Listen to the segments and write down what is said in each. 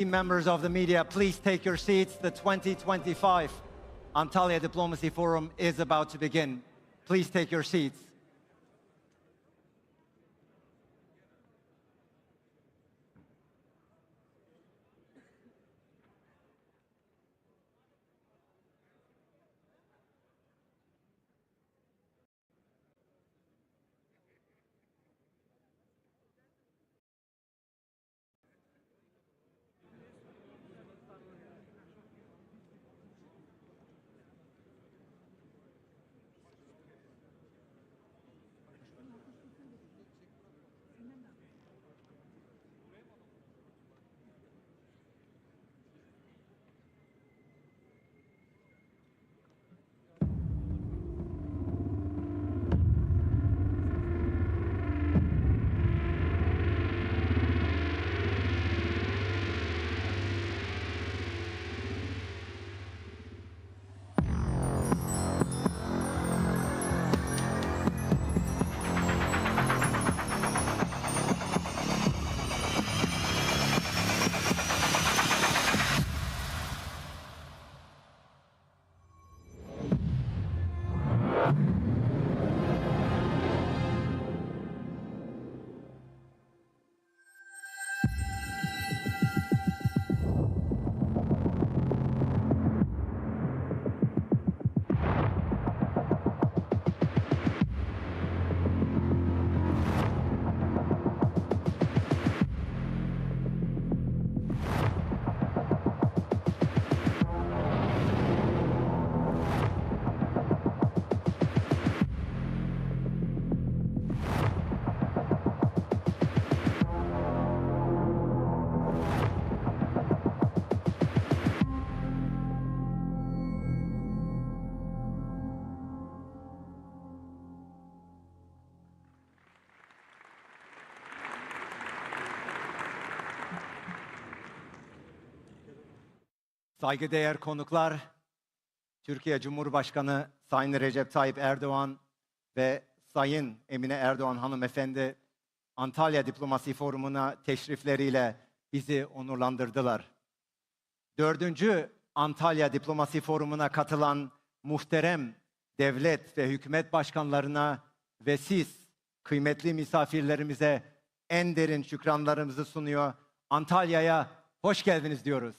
Members of the media, please take your seats. The 2025 Antalya Diplomacy Forum is about to begin. Please take your seats. Saygıdeğer konuklar, Türkiye Cumhurbaşkanı Sayın Recep Tayyip Erdogan ve Sayın Emine Erdoğan hanımefendi Antalya Diplomacy Forum'una teşrifleriyle bizi onurlandırdılar. 4. Antalya Diplomacy Forum'una katılan muhterem devlet ve hükümet başkanlarına ve siz kıymetli misafirlerimize en derin şükranlarımızı sunuyor. Antalya'ya hoş geldiniz diyoruz.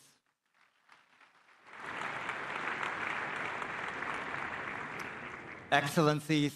Excellencies,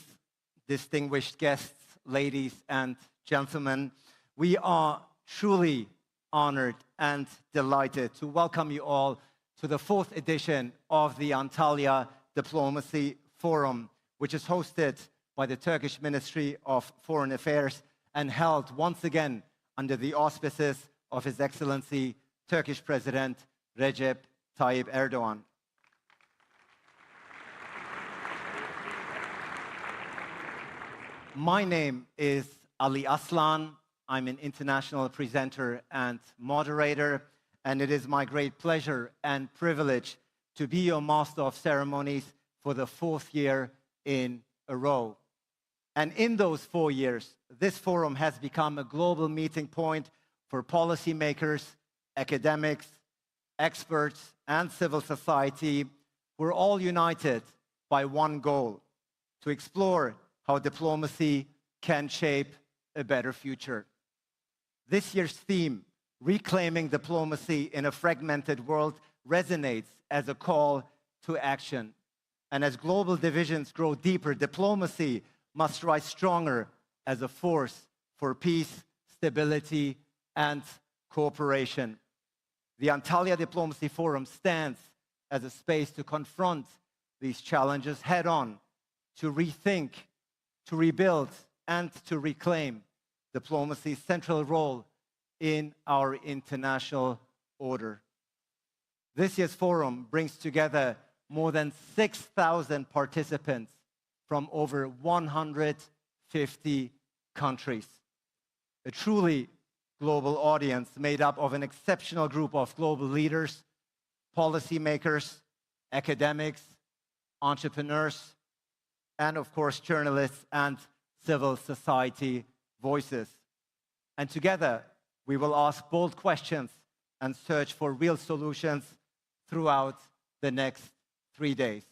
distinguished guests, ladies and gentlemen, we are truly honored and delighted to welcome you all to the 4th edition of the Antalya Diplomacy Forum, which is hosted by the Turkish Ministry of Foreign Affairs and held once again under the auspices of His Excellency Turkish President Recep Tayyip Erdogan. My name is Ali Aslan. I'm an international presenter and moderator, and it is my great pleasure and privilege to be your Master of Ceremonies for the 4th year in a row. And in those 4 years, this forum has become a global meeting point for policymakers, academics, experts, and civil society who are all united by one goal: to explore how diplomacy can shape a better future. This year's theme, Reclaiming Diplomacy in a Fragmented World, resonates as a call to action. And as global divisions grow deeper, diplomacy must rise stronger as a force for peace, stability, and cooperation. The Antalya Diplomacy Forum stands as a space to confront these challenges head-on, to rethink, to rebuild, and to reclaim diplomacy's central role in our international order. This year's forum brings together more than 6,000 participants from over 150 countries. A truly global audience made up of an exceptional group of global leaders, policymakers, academics, entrepreneurs, and of course, journalists and civil society voices. And together, we will ask bold questions and search for real solutions throughout the next 3 days.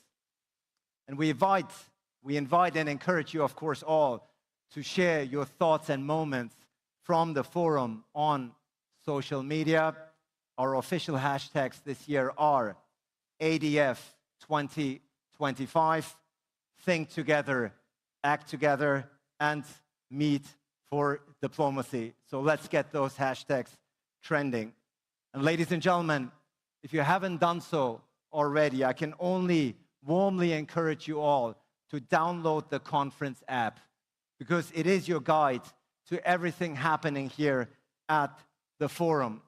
And we invite and encourage you, of course, all to share your thoughts and moments from the forum on social media. Our official hashtags this year are ADF 2025, Think Together, Act Together, and Meet for Diplomacy. So let's get those hashtags trending. And ladies and gentlemen, if you haven't done so already, I can only warmly encourage you all to download the conference app, because it is your guide to everything happening here at the forum.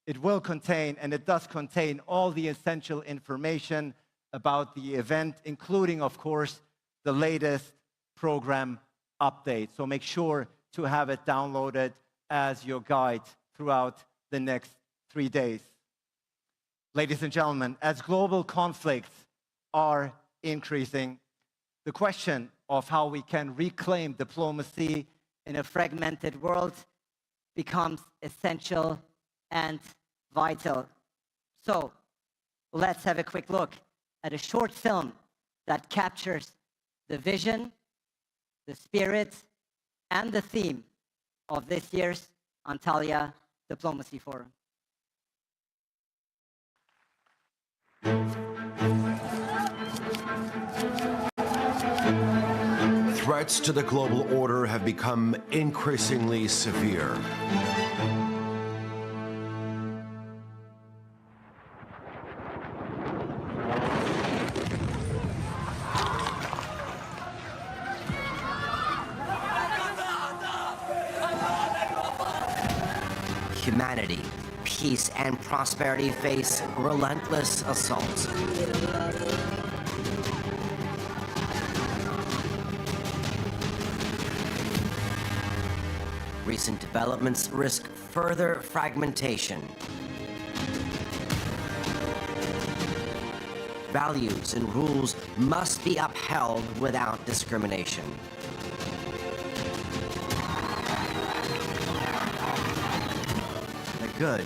It will contain, and it does contain, all the essential information about the event, including, of course, the latest program update. So make sure to have it downloaded as your guide throughout the next 3 days. Ladies and gentlemen, as global conflicts are increasing, the question of how we can reclaim diplomacy in a fragmented world becomes essential and vital. So let's have a quick look at a short film that captures the vision, the spirit, and the theme of this year's Antalya Diplomacy Forum. Threats to the global order have become increasingly severe. Humanity, peace, and prosperity face relentless assaults. Recent developments risk further fragmentation. Values and rules must be upheld without discrimination. The good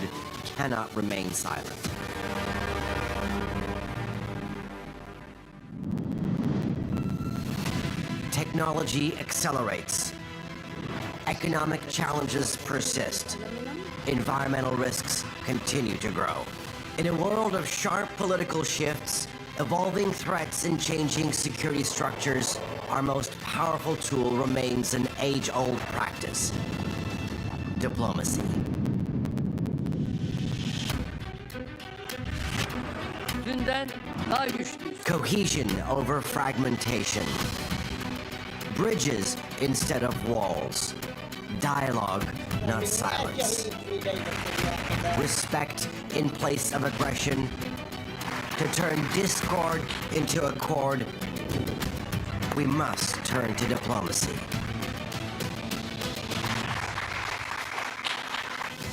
cannot remain silent. Technology accelerates. Economic challenges persist. Environmental risks continue to grow. In a world of sharp political shifts, evolving threats, and changing security structures, our most powerful tool remains an age-old practice: diplomacy. Cohesion over fragmentation. Bridges instead of walls. Dialogue, not silence. Respect in place of aggression. To turn discord into accord, we must turn to diplomacy.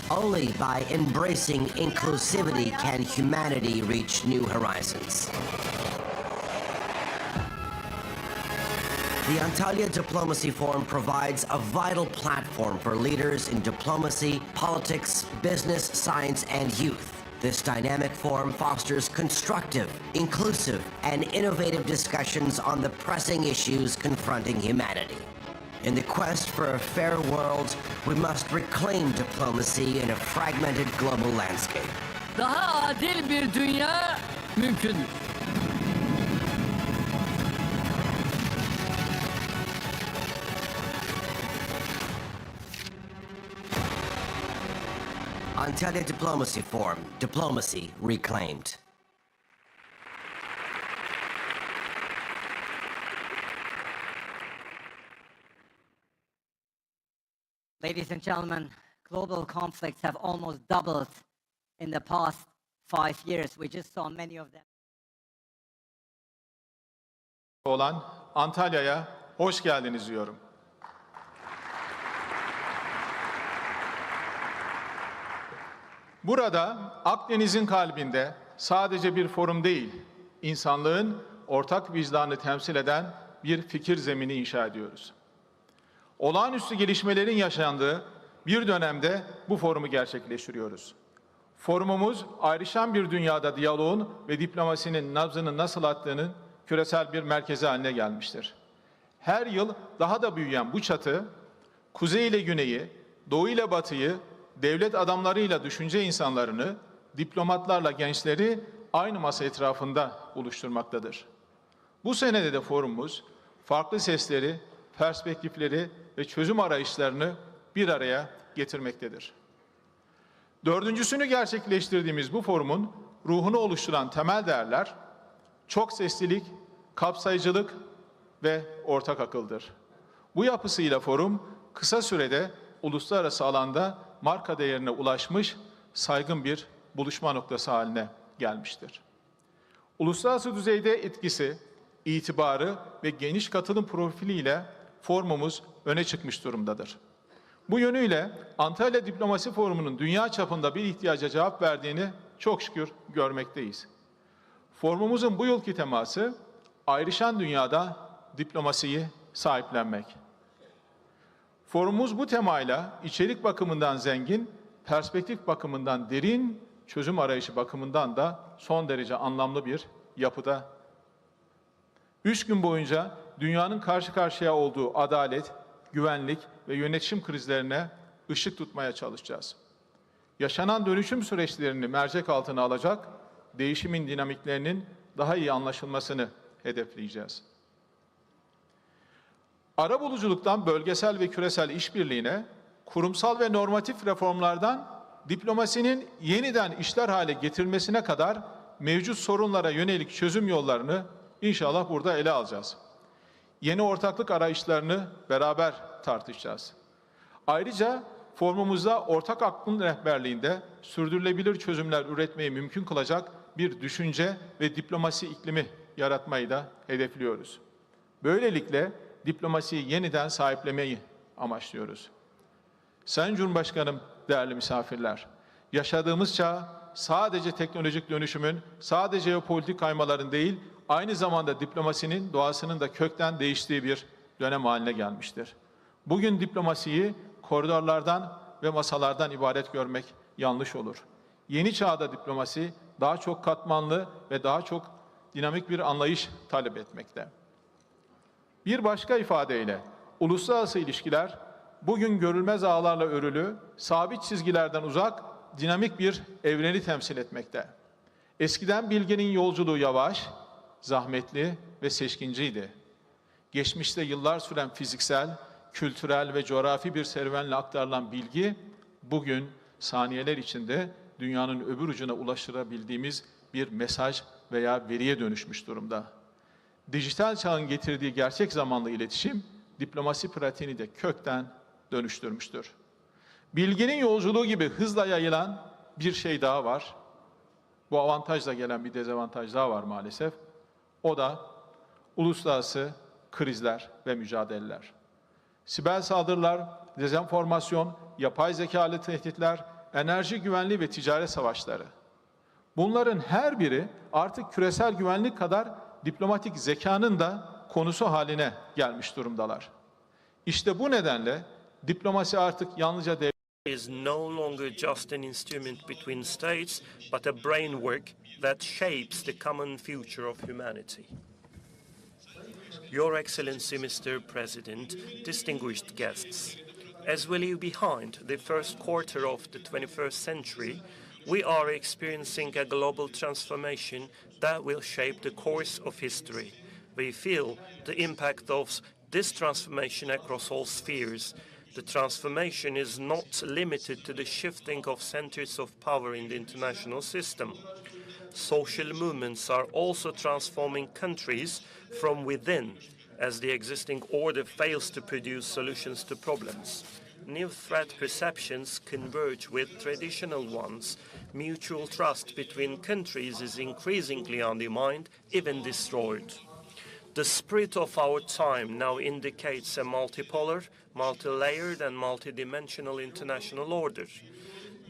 Only by embracing inclusivity can humanity reach new horizons. The Antalya Diplomacy Forum provides a vital platform for leaders in diplomacy, politics, business, science, and youth. This dynamic forum fosters constructive, inclusive, and innovative discussions on the pressing issues confronting humanity. In the quest for a fair world, we must reclaim diplomacy in a fragmented global landscape. Daha adil bir dünya mümkündür. Antalya Diplomacy Forum, diplomacy reclaimed. Ladies and gentlemen, global conflicts have almost doubled in the past 5 years. We just saw many of them. Olan Antalya'ya hoş geldiniz diyorum. Burada Akdeniz'in kalbinde sadece bir forum değil, insanlığın ortak vicdanını temsil eden bir fikir zemini inşa ediyoruz. Olağanüstü gelişmelerin yaşandığı bir dönemde bu forumu gerçekleştiriyoruz. Forumumuz ayrışan bir dünyada diyaloğun ve diplomasinin nabzını nasıl attığının küresel bir merkezi haline gelmiştir. Her yıl daha da büyüyen bu çatı, kuzey ile güneyi, doğu ile batıyı, devlet adamlarıyla düşünce insanlarını, diplomatlarla gençleri aynı masa etrafında buluşturmaktadır. Bu senede de forumumuz farklı sesleri, perspektifleri ve çözüm arayışlarını bir araya getirmektedir. Dördüncüsünü gerçekleştirdiğimiz bu forumun ruhunu oluşturan temel değerler, çok seslilik, kapsayıcılık ve ortak akıldır. Bu yapısıyla forum kısa sürede uluslararası alanda marka değerine ulaşmış saygın bir buluşma noktası haline gelmiştir. Uluslararası düzeyde etkisi, itibarı ve geniş katılım profiliyle forumumuz öne çıkmış durumdadır. Bu yönüyle Antalya Diplomacy Forumu'nun dünya çapında bir ihtiyaca cevap verdiğini çok şükür görmekteyiz. Forumumuzun bu yılki teması, ayrışan dünyada diplomasiyi sahiplenmek. Forumumuz bu temayla içerik bakımından zengin, perspektif bakımından derin, çözüm arayışı bakımından da son derece anlamlı bir yapıda. 3 gün boyunca dünyanın karşı karşıya olduğu adalet, güvenlik ve yönetişim krizlerine ışık tutmaya çalışacağız. Yaşanan dönüşüm süreçlerini mercek altına alacak, değişimin dinamiklerinin daha iyi anlaşılmasını hedefleyeceğiz. Arabuluculuktan bölgesel ve küresel işbirliğine, kurumsal ve normatif reformlardan diplomasinin yeniden işler hale getirilmesine kadar mevcut sorunlara yönelik çözüm yollarını inşallah burada ele alacağız. Yeni ortaklık arayışlarını beraber tartışacağız. Ayrıca forumumuzda ortak aklın rehberliğinde sürdürülebilir çözümler üretmeyi mümkün kılacak bir düşünce ve diplomasi iklimi yaratmayı da hedefliyoruz. Böylelikle diplomasiyi yeniden sahiplemeyi amaçlıyoruz. Sayın Cumhurbaşkanım, değerli misafirler, yaşadığımız çağ sadece teknolojik dönüşümün, sadece jeopolitik kaymaların değil, aynı zamanda diplomasinin doğasının da kökten değiştiği bir dönem haline gelmiştir. Bugün diplomasiyi koridorlardan ve masalardan ibaret görmek yanlış olur. Yeni çağda diplomasi daha çok katmanlı ve daha çok dinamik bir anlayış talep etmekte. Bir başka ifadeyle uluslararası ilişkiler bugün görülmez ağlarla örülü, sabit çizgilerden uzak, dinamik bir evreni temsil etmekte. Eskiden bilginin yolculuğu yavaş, zahmetli ve seçkinciydi. Geçmişte yıllar süren fiziksel, kültürel ve coğrafi bir serüvenle aktarılan bilgi, bugün saniyeler içinde dünyanın öbür ucuna ulaştırabildiğimiz bir mesaj veya veriye dönüşmüş durumda. Dijital çağın getirdiği gerçek zamanlı iletişim, diplomasi pratiğini de kökten dönüştürmüştür. Bilginin yolculuğu gibi hızla yayılan bir şey daha var. Bu avantajla gelen bir dezavantaj daha var maalesef. O da uluslararası krizler ve mücadeleler. Siber saldırılar, dezenformasyon, yapay zekalı tehditler, enerji güvenliği ve ticaret savaşları. Bunların her biri artık küresel güvenlik kadar diplomatik zekanın da konusu haline gelmiş durumdalar. İşte bu nedenle diplomasi artık yalnızca is no longer just an instrument between states, but a brainwork that shapes the common future of humanity. Your Excellency, Mr. President, distinguished guests, as we leave behind the first quarter of the 21st century, we are experiencing a global transformation that will shape the course of history. We feel the impact of this transformation across all spheres. The transformation is not limited to the shifting of centers of power in the international system. Social movements are also transforming countries from within, as the existing order fails to produce solutions to problems. New threat perceptions converge with traditional ones. Mutual trust between countries is increasingly undermined, even destroyed. The spirit of our time now indicates a multipolar, multi-layered and multidimensional international order.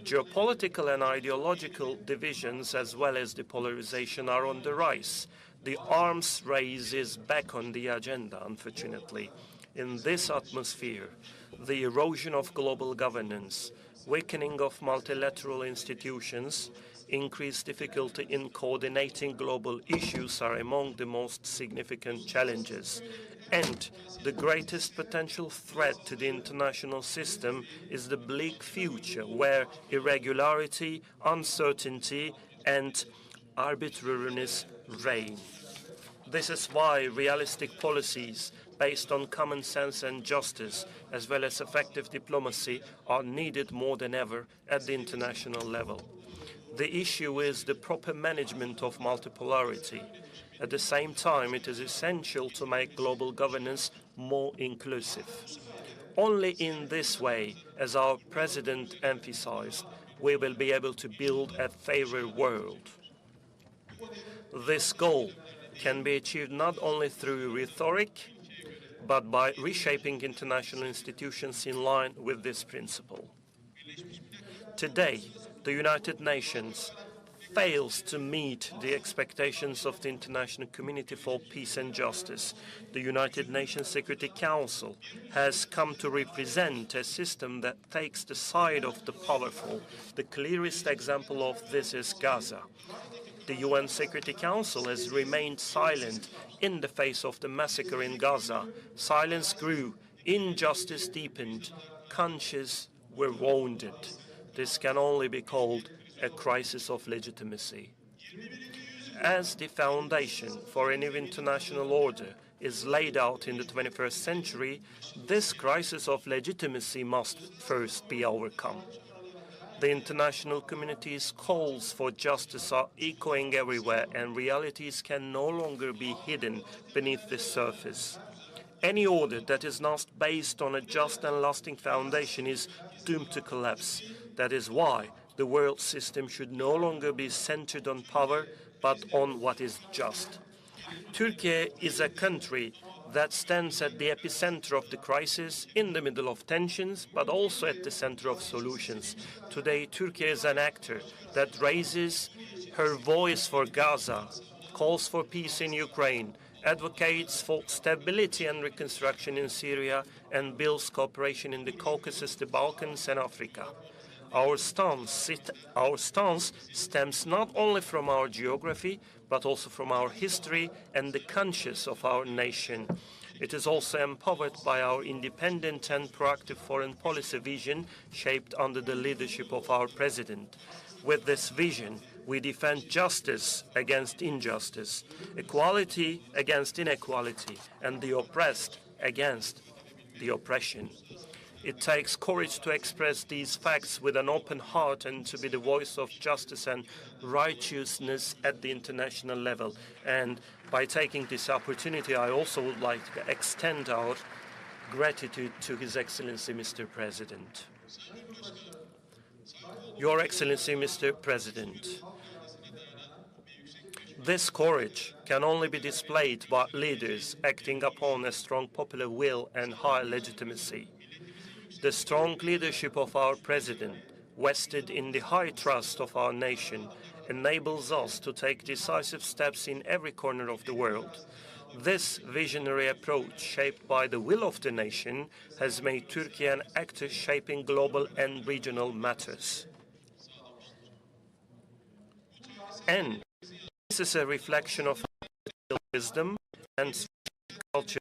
Geopolitical and ideological divisions as well as depolarization are on the rise. The arms race is back on the agenda, unfortunately. In this atmosphere, the erosion of global governance, weakening of multilateral institutions, increased difficulty in coordinating global issues are among the most significant challenges. And the greatest potential threat to the international system is the bleak future where irregularity, uncertainty, and arbitrariness reign. This is why realistic policies based on common sense and justice, as well as effective diplomacy, are needed more than ever at the international level. The issue is the proper management of multipolarity. At the same time, it is essential to make global governance more inclusive. Only in this way, as our President emphasized, we will be able to build a fairer world. This goal can be achieved not only through rhetoric, but by reshaping international institutions in line with this principle. Today, the United Nations fails to meet the expectations of the international community for peace and justice. The United Nations Security Council has come to represent a system that takes the side of the powerful. The clearest example of this is Gaza. The UN Security Council has remained silent in the face of the massacre in Gaza. Silence grew, injustice deepened, consciences were wounded. This can only be called a crisis of legitimacy. As the foundation for a new international order is laid out in the 21st century, this crisis of legitimacy must first be overcome. The international community's calls for justice are echoing everywhere, and realities can no longer be hidden beneath the surface. Any order that is not based on a just and lasting foundation is doomed to collapse. That is why the world system should no longer be centered on power, but on what is just. Turkey is a country that stands at the epicenter of the crisis, in the middle of tensions, but also at the center of solutions. Today, Turkey is an actor that raises her voice for Gaza, calls for peace in Ukraine, advocates for stability and reconstruction in Syria, and builds cooperation in the Caucasus, the Balkans, and Africa. Our stance stems not only from our geography, but also from our history and the conscience of our nation. It is also empowered by our independent and proactive foreign policy vision shaped under the leadership of our President. With this vision, we defend justice against injustice, equality against inequality, and the oppressed against the oppression. It takes courage to express these facts with an open heart and to be the voice of justice and righteousness at the international level. And by taking this opportunity, I also would like to extend our gratitude to His Excellency, Mr. President. Your Excellency, Mr. President, this courage can only be displayed by leaders acting upon a strong popular will and high legitimacy. The strong leadership of our President, vested in the high trust of our nation, enables us to take decisive steps in every corner of the world. This visionary approach, shaped by the will of the nation, has made Turkey an actor shaping global and regional matters. And this is a reflection of our wisdom and culture,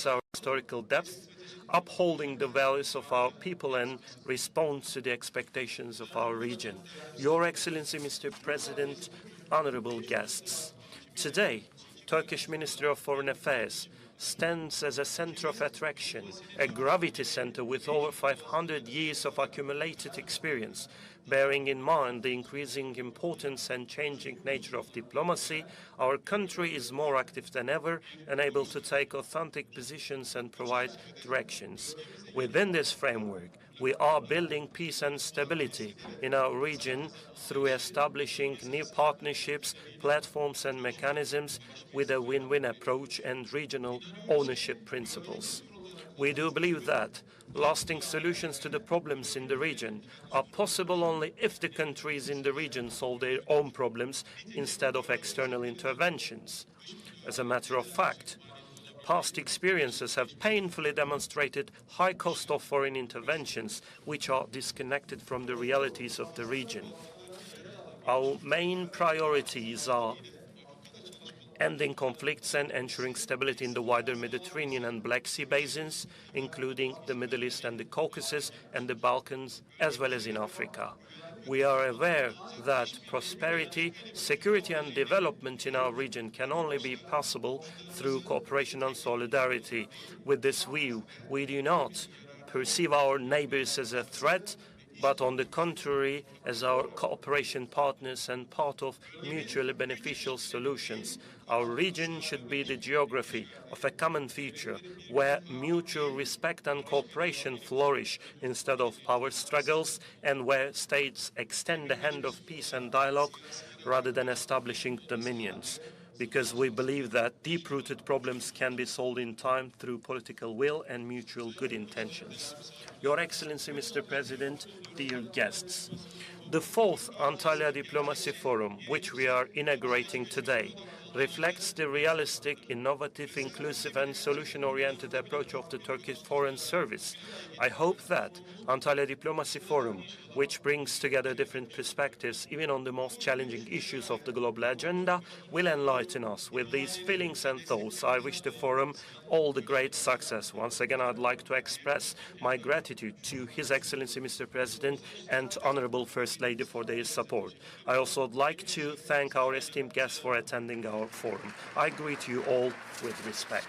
our historical depth, upholding the values of our people and response to the expectations of our region. Your Excellency, Mr. President, honorable guests, today, Turkish Ministry of Foreign Affairs stands as a center of attraction, a gravity center with over 500 years of accumulated experience. Bearing in mind the increasing importance and changing nature of diplomacy, our country is more active than ever and able to take authentic positions and provide directions. Within this framework, we are building peace and stability in our region through establishing new partnerships, platforms, and mechanisms with a win-win approach and regional ownership principles. We do believe that lasting solutions to the problems in the region are possible only if the countries in the region solve their own problems instead of external interventions. As a matter of fact, Past experiences have painfully demonstrated high cost of foreign interventions, which are disconnected from the realities of the region. Our main priorities are ending conflicts and ensuring stability in the wider Mediterranean and Black Sea basins, including the Middle East and the Caucasus and the Balkans, as well as in Africa. We are aware that prosperity, security and development in our region can only be possible through cooperation and solidarity. With this view, we do not perceive our neighbors as a threat, but on the contrary, as our cooperation partners and part of mutually beneficial solutions. Our region should be the geography of a common future where mutual respect and cooperation flourish instead of power struggles, and where states extend the hand of peace and dialogue rather than establishing dominions. Because we believe that deep-rooted problems can be solved in time through political will and mutual good intentions. Your Excellency, Mr. President, dear guests, the fourth Antalya Diplomacy Forum, which we are inaugurating today, reflects the realistic, innovative, inclusive and solution-oriented approach of the Turkish Foreign Service. I hope that Antalya Diplomacy Forum, which brings together different perspectives even on the most challenging issues of the global agenda, will enlighten us. With these feelings and thoughts, I wish the forum all the great success. Once again, I'd like to express my gratitude to His Excellency Mr. President and Honorable First Lady for their support. I also would like to thank our esteemed guests for attending our forum. I greet you all with respect.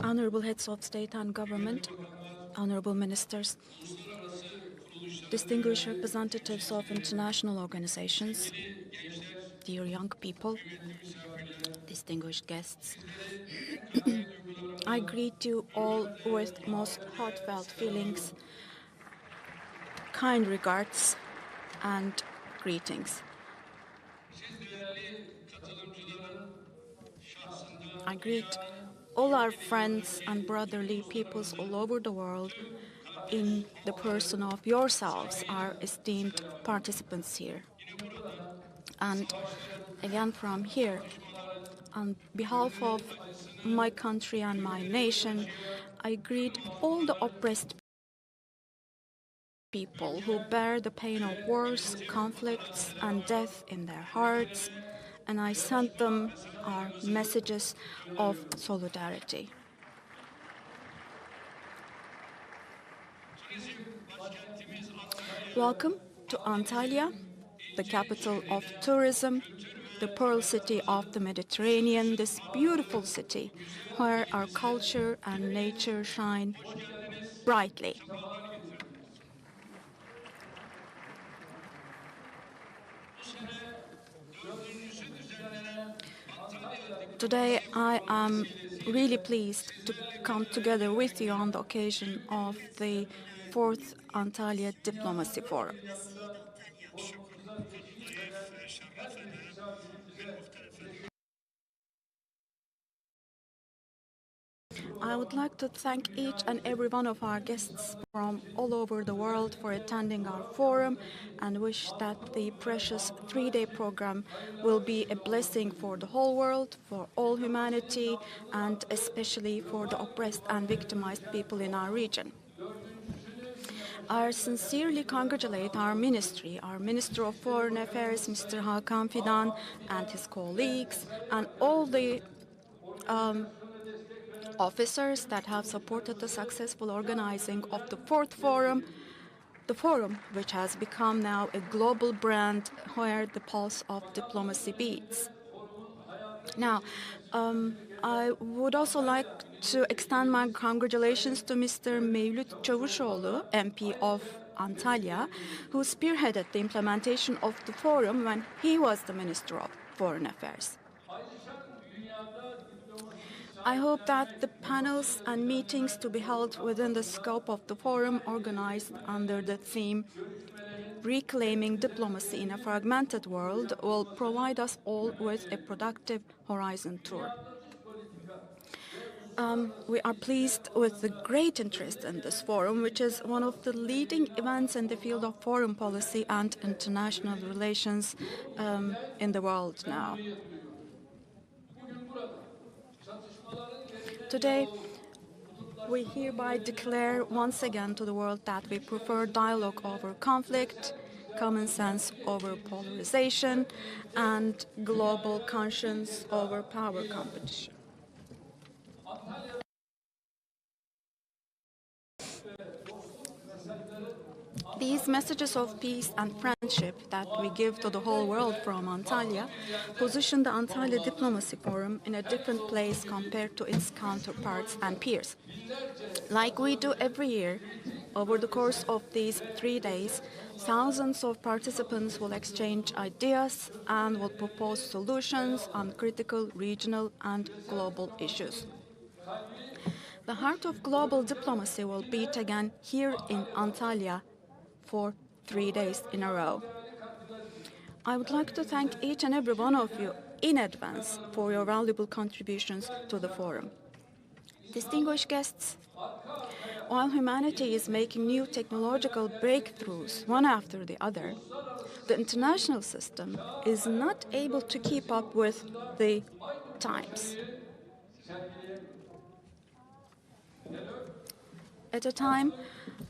Honorable heads of state and government, honorable ministers, distinguished representatives of international organizations, dear young people, distinguished guests, I greet you all with most heartfelt feelings, kind regards, and greetings. I greet all our friends and brotherly peoples all over the world in the person of yourselves, our esteemed participants here. And again from here, on behalf of my country and my nation, I greet all the oppressed people who bear the pain of wars, conflicts, and death in their hearts, and I send them our messages of solidarity. Welcome to Antalya, the capital of tourism, the pearl city of the Mediterranean, this beautiful city where our culture and nature shine brightly. Today I am really pleased to come together with you on the occasion of the 4th Antalya Diplomacy Forum. I would like to thank each and every one of our guests from all over the world for attending our forum and wish that the precious three-day program will be a blessing for the whole world, for all humanity, and especially for the oppressed and victimized people in our region. I sincerely congratulate our ministry, our Minister of Foreign Affairs, Mr. Hakan Fidan, and his colleagues, and all the officers that have supported the successful organizing of the 4th forum, the forum which has become now a global brand where the pulse of diplomacy beats. Now, I would also like to extend my congratulations to Mr. Mevlüt Çavuşoğlu, MP of Antalya, who spearheaded the implementation of the forum when he was the Minister of Foreign Affairs. I hope that the panels and meetings to be held within the scope of the forum organized under the theme Reclaiming Diplomacy in a Fragmented World will provide us all with a productive horizon tour. We are pleased with the great interest in this forum, which is one of the leading events in the field of foreign policy and international relations in the world now. Today, we hereby declare once again to the world that we prefer dialogue over conflict, common sense over polarization, and global conscience over power competition. These messages of peace and friendship that we give to the whole world from Antalya position the Antalya Diplomacy Forum in a different place compared to its counterparts and peers. Like we do every year, over the course of these 3 days, thousands of participants will exchange ideas and will propose solutions on critical regional and global issues. The heart of global diplomacy will beat again here in Antalya for 3 days in a row. I would like to thank each and every one of you in advance for your valuable contributions to the forum. Distinguished guests, while humanity is making new technological breakthroughs one after the other, the international system is not able to keep up with the times. At a time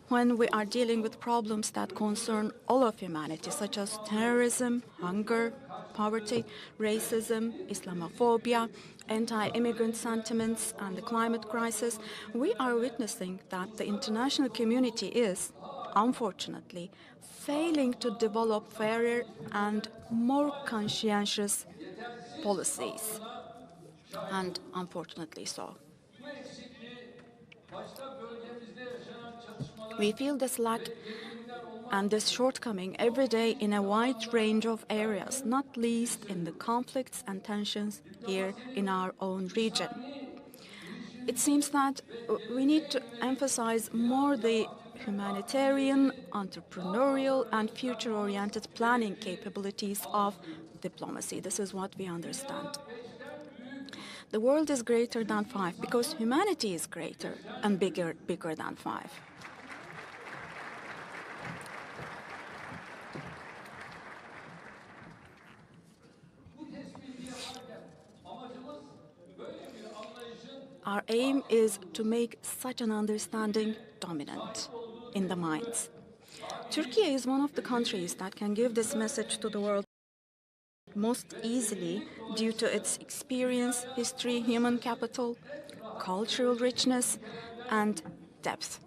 when we are dealing with problems that concern all of humanity, such as terrorism, hunger, poverty, racism, Islamophobia, anti-immigrant sentiments, and the climate crisis, we are witnessing that the international community is, unfortunately, failing to develop fairer and more conscientious policies, and unfortunately so. We feel this lack and this shortcoming every day in a wide range of areas, not least in the conflicts and tensions here in our own region. It seems that we need to emphasize more the humanitarian, entrepreneurial, and future-oriented planning capabilities of diplomacy. This is what we understand. The world is greater than 5 because humanity is greater and bigger than 5. Our aim is to make such an understanding dominant in the minds. Turkey is one of the countries that can give this message to the world most easily due to its experience, history, human capital, cultural richness, and depth.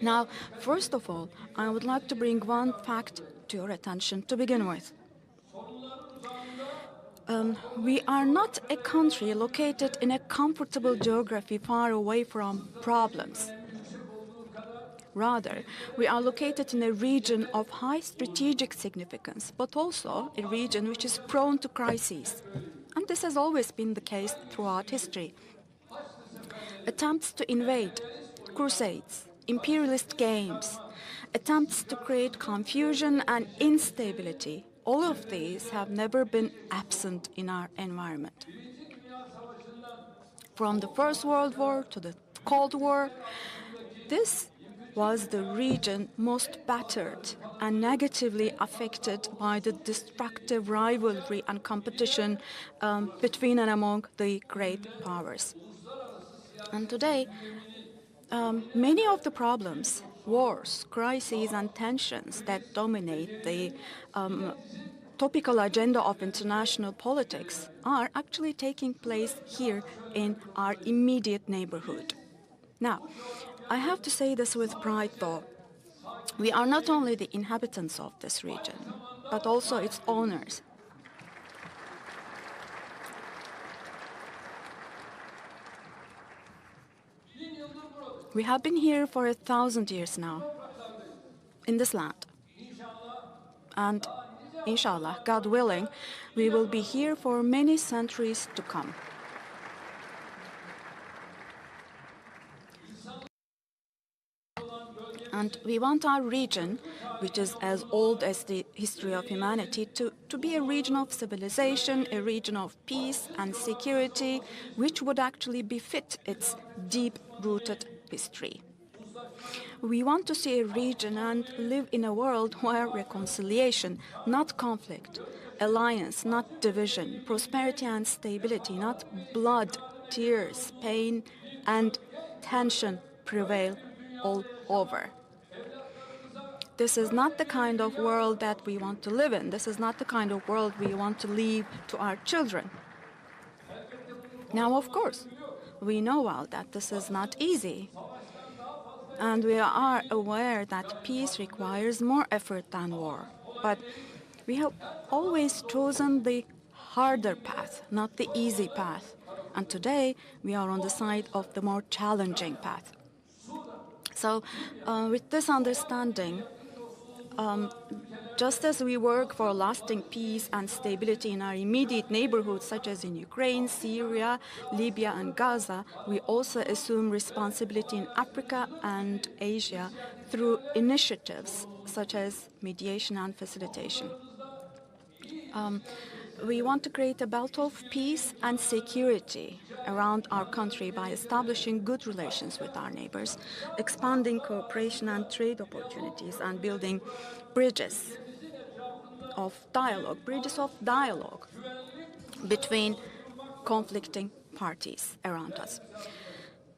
Now, first of all, I would like to bring one fact to your attention to begin with. We are not a country located in a comfortable geography far away from problems. Rather, we are located in a region of high strategic significance, but also a region which is prone to crises. And this has always been the case throughout history. Attempts to invade, crusades, imperialist games, attempts to create confusion and instability, all of these have never been absent in our environment. From the First World War to the Cold War, this was the region most battered and negatively affected by the destructive rivalry and competition between and among the great powers. And today, many of the problems, wars, crises, and tensions that dominate the topical agenda of international politics are actually taking place here in our immediate neighborhood. Now, I have to say this with pride, though. We are not only the inhabitants of this region, but also its owners. We have been here for 1,000 years now, in this land. And inshallah, God willing, we will be here for many centuries to come. And we want our region, which is as old as the history of humanity, to be a region of civilization, a region of peace and security, which would actually befit its deep-rooted history. We want to see a region and live in a world where reconciliation, not conflict, alliance, not division, prosperity and stability, not blood, tears, pain, and tension prevail all over. This is not the kind of world that we want to live in. This is not the kind of world we want to leave to our children. Now, of course, we know well that this is not easy. And we are aware that peace requires more effort than war. But we have always chosen the harder path, not the easy path. And today, we are on the side of the more challenging path. So, with this understanding, just as we work for lasting peace and stability in our immediate neighborhoods, such as in Ukraine, Syria, Libya, and Gaza, we also assume responsibility in Africa and Asia through initiatives such as mediation and facilitation. We want to create a belt of peace and security around our country by establishing good relations with our neighbors, expanding cooperation and trade opportunities, and building bridges of dialogue between conflicting parties around us.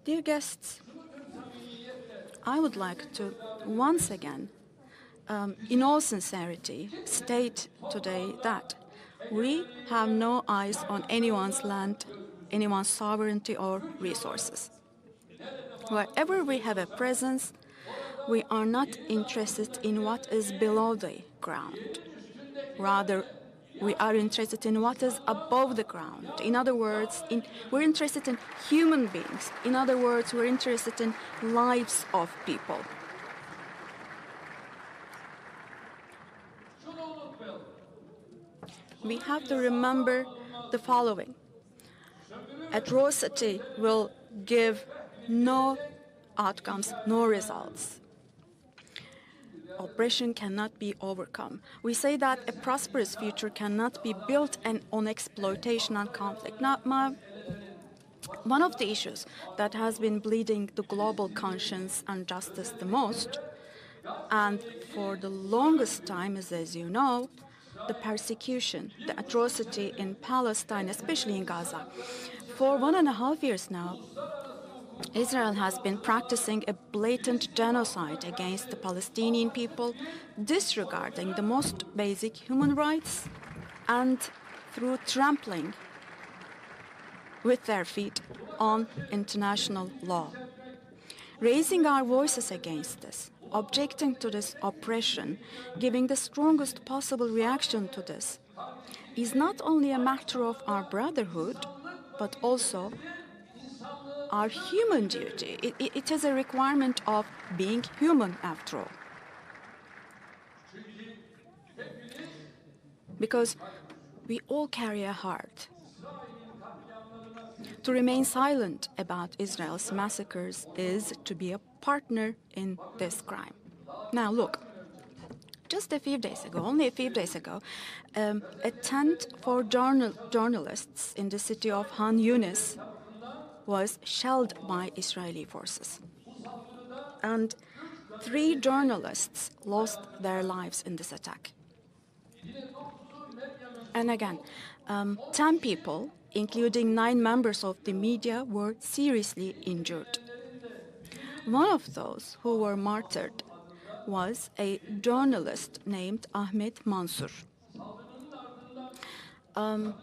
Dear guests, I would like to once again, in all sincerity, state today that we have no eyes on anyone's land, anyone's sovereignty or resources. Wherever we have a presence, we are not interested in what is below the ground. Rather, we are interested in what is above the ground. In other words, we're interested in human beings. In other words, we're interested in lives of people. We have to remember the following. Atrocity will give no outcomes, no results. Oppression cannot be overcome. We say that a prosperous future cannot be built on exploitation and conflict. Now, one of the issues that has been bleeding the global conscience and justice the most, and for the longest time is, as you know, the persecution, the atrocity in Palestine, especially in Gaza. For 1.5 years now, Israel has been practicing a blatant genocide against the Palestinian people, disregarding the most basic human rights and through trampling with their feet on international law. Raising our voices against this, objecting to this oppression, giving the strongest possible reaction to this, is not only a matter of our brotherhood, but also our human duty. It is a requirement of being human, after all. Because we all carry a heart, To remain silent about Israel's massacres is to be a partner in this crime. Now look, just a few days ago, only a few days ago, a tent for journalists in the city of Han Yunis was shelled by Israeli forces. And 3 journalists lost their lives in this attack. And again, 10 people, including 9 members of the media, were seriously injured. One of those who were martyred was a journalist named Ahmet Mansur. The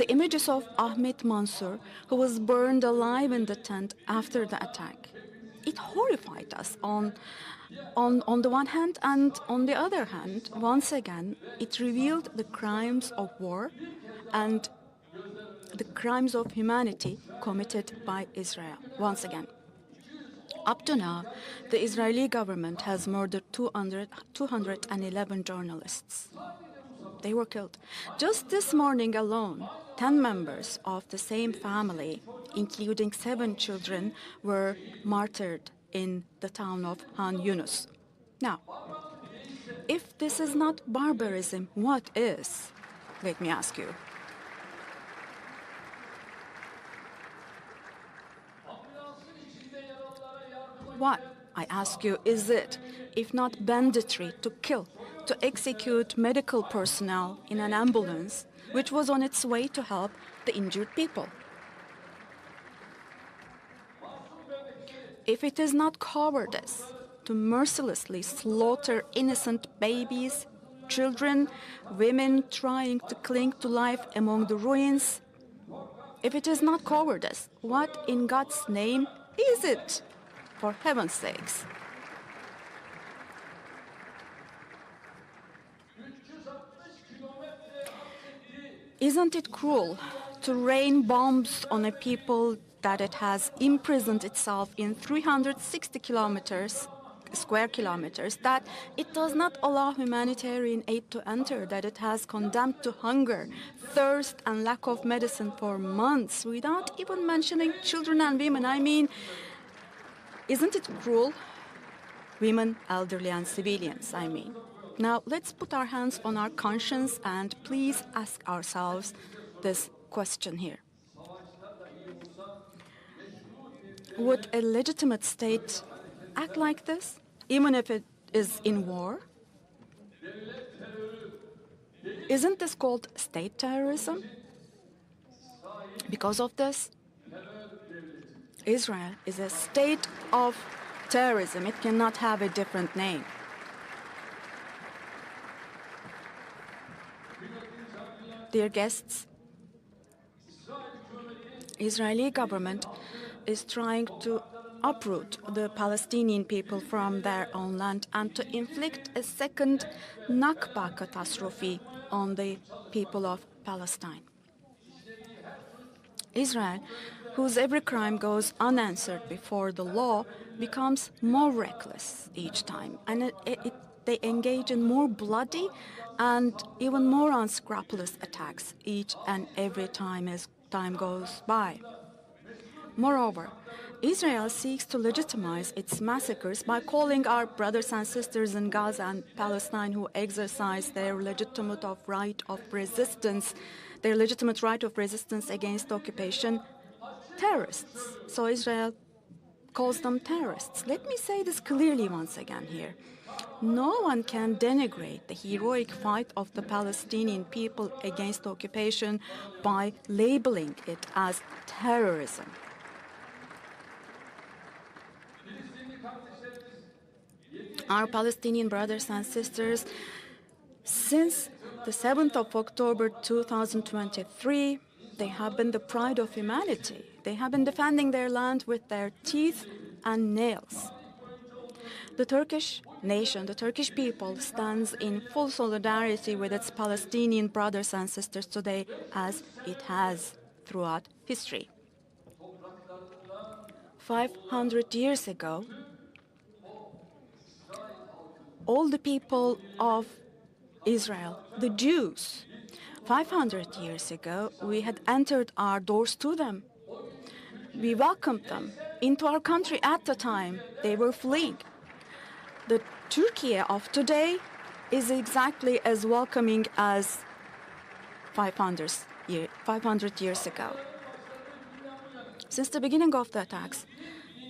images of Ahmet Mansur, who was burned alive in the tent after the attack, it horrified us on the one hand, and on the other hand, once again, it revealed the crimes of war and the crimes of humanity committed by Israel, once again. Up to now, the Israeli government has murdered 211 journalists. They were killed. Just this morning alone, 10 members of the same family, including 7 children, were martyred in the town of Han Yunus. Now, if this is not barbarism, what is? Let me ask you. What, I ask you, is it, if not banditry, to kill, to execute medical personnel in an ambulance which was on its way to help the injured people? If it is not cowardice to mercilessly slaughter innocent babies, children, women trying to cling to life among the ruins, if it is not cowardice, what in God's name is it, for heaven's sakes? Isn't it cruel to rain bombs on a people that it has imprisoned itself in 360 square kilometers, that it does not allow humanitarian aid to enter, that it has condemned to hunger, thirst, and lack of medicine for months, without even mentioning children and women? I mean, isn't it cruel? Women, elderly, and civilians, I mean. Now, let's put our hands on our conscience and please ask ourselves this question here. Would a legitimate state act like this, even if it is in war? Isn't this called state terrorism? Because of this, Israel is a state of terrorism. It cannot have a different name. Dear guests, Israeli government is trying to uproot the Palestinian people from their own land and to inflict a second Nakba catastrophe on the people of Palestine. Israel, whose every crime goes unanswered before the law, becomes more reckless each time, and they engage in more bloody and even more unscrupulous attacks each and every time as time goes by. Moreover, Israel seeks to legitimize its massacres by calling our brothers and sisters in Gaza and Palestine who exercise their legitimate right of resistance against occupation terrorists. So Israel calls them terrorists. Let me say this clearly once again here. No one can denigrate the heroic fight of the Palestinian people against occupation by labeling it as terrorism. Our Palestinian brothers and sisters, since the 7th of October 2023, they have been the pride of humanity. They have been defending their land with their teeth and nails. The Turkish nation, the Turkish people, stands in full solidarity with its Palestinian brothers and sisters today, as it has throughout history. 500 years ago, all the people of Israel, the Jews, 500 years ago, we had entered our doors to them. We welcomed them into our country at the time they were fleeing. The Turkey of today is exactly as welcoming as 500 years ago. Since the beginning of the attacks,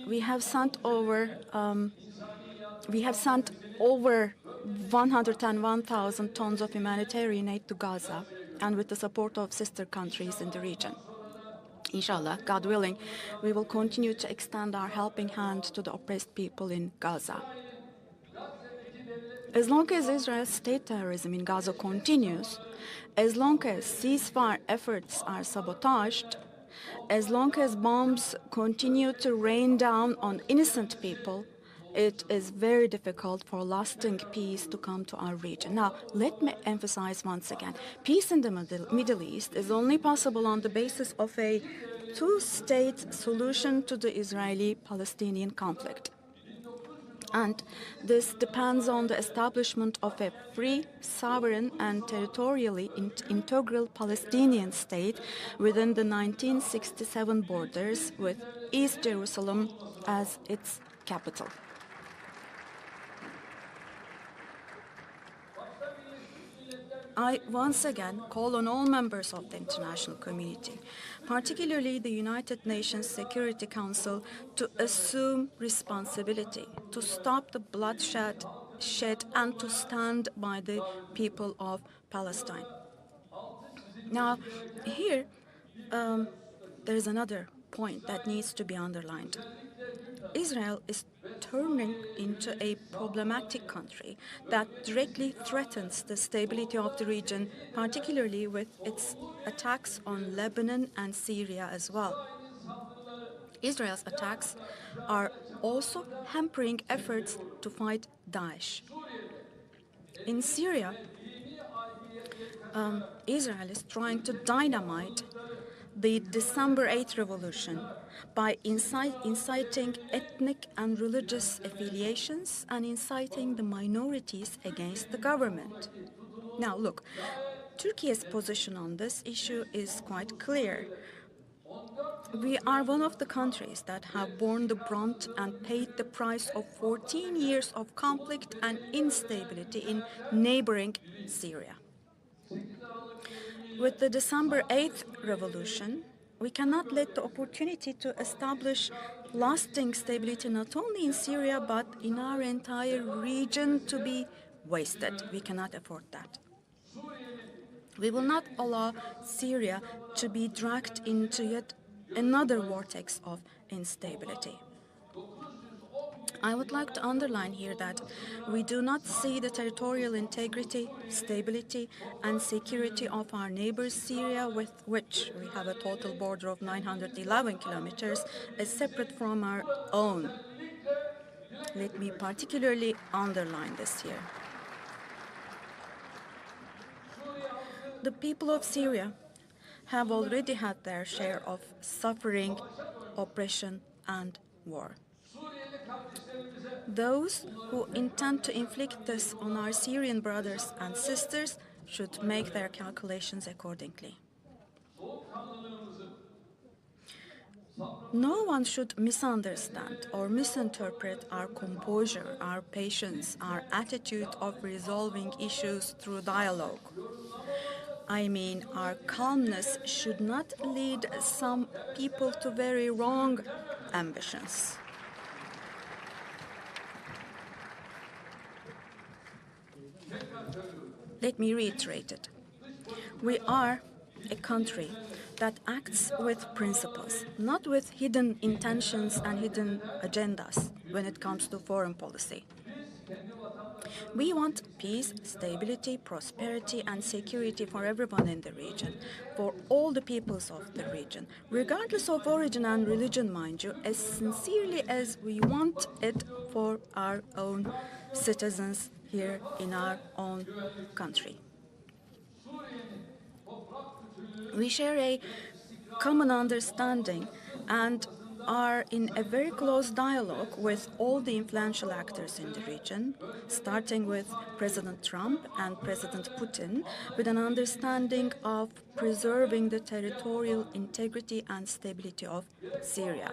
we have sent over 101,000 tons of humanitarian aid to Gaza, and with the support of sister countries in the region. Inshallah, God willing, we will continue to extend our helping hand to the oppressed people in Gaza. As long as Israel's state terrorism in Gaza continues, as long as ceasefire efforts are sabotaged, as long as bombs continue to rain down on innocent people, it is very difficult for lasting peace to come to our region. Now, let me emphasize once again, peace in the Middle East is only possible on the basis of a two-state solution to the Israeli-Palestinian conflict. And this depends on the establishment of a free, sovereign, and territorially integral Palestinian state within the 1967 borders, with East Jerusalem as its capital. I once again call on all members of the international community, particularly the United Nations Security Council, to assume responsibility, to stop the bloodshed and to stand by the people of Palestine. Now, here, there is another point that needs to be underlined. Israel is turning into a problematic country that directly threatens the stability of the region, particularly with its attacks on Lebanon and Syria as well. Israel's attacks are also hampering efforts to fight Daesh. In Syria, Israel is trying to dynamite the December 8th revolution by inciting ethnic and religious affiliations and inciting the minorities against the government. Now, look, Turkey's position on this issue is quite clear. We are one of the countries that have borne the brunt and paid the price of 14 years of conflict and instability in neighboring Syria. With the December 8th revolution, we cannot let the opportunity to establish lasting stability not only in Syria but in our entire region to be wasted. We cannot afford that. We will not allow Syria to be dragged into yet another vortex of instability. I would like to underline here that we do not see the territorial integrity, stability, and security of our neighbors Syria, with which we have a total border of 911 kilometers, as separate from our own. Let me particularly underline this here. The people of Syria have already had their share of suffering, oppression, and war. Those who intend to inflict this on our Syrian brothers and sisters should make their calculations accordingly. No one should misunderstand or misinterpret our composure, our patience, our attitude of resolving issues through dialogue. I mean, our calmness should not lead some people to very wrong ambitions. Let me reiterate it. We are a country that acts with principles, not with hidden intentions and hidden agendas when it comes to foreign policy. We want peace, stability, prosperity, and security for everyone in the region, for all the peoples of the region, regardless of origin and religion, mind you, as sincerely as we want it for our own citizens here in our own country. We share a common understanding and are in a very close dialogue with all the influential actors in the region, starting with President Trump and President Putin, with an understanding of preserving the territorial integrity and stability of Syria.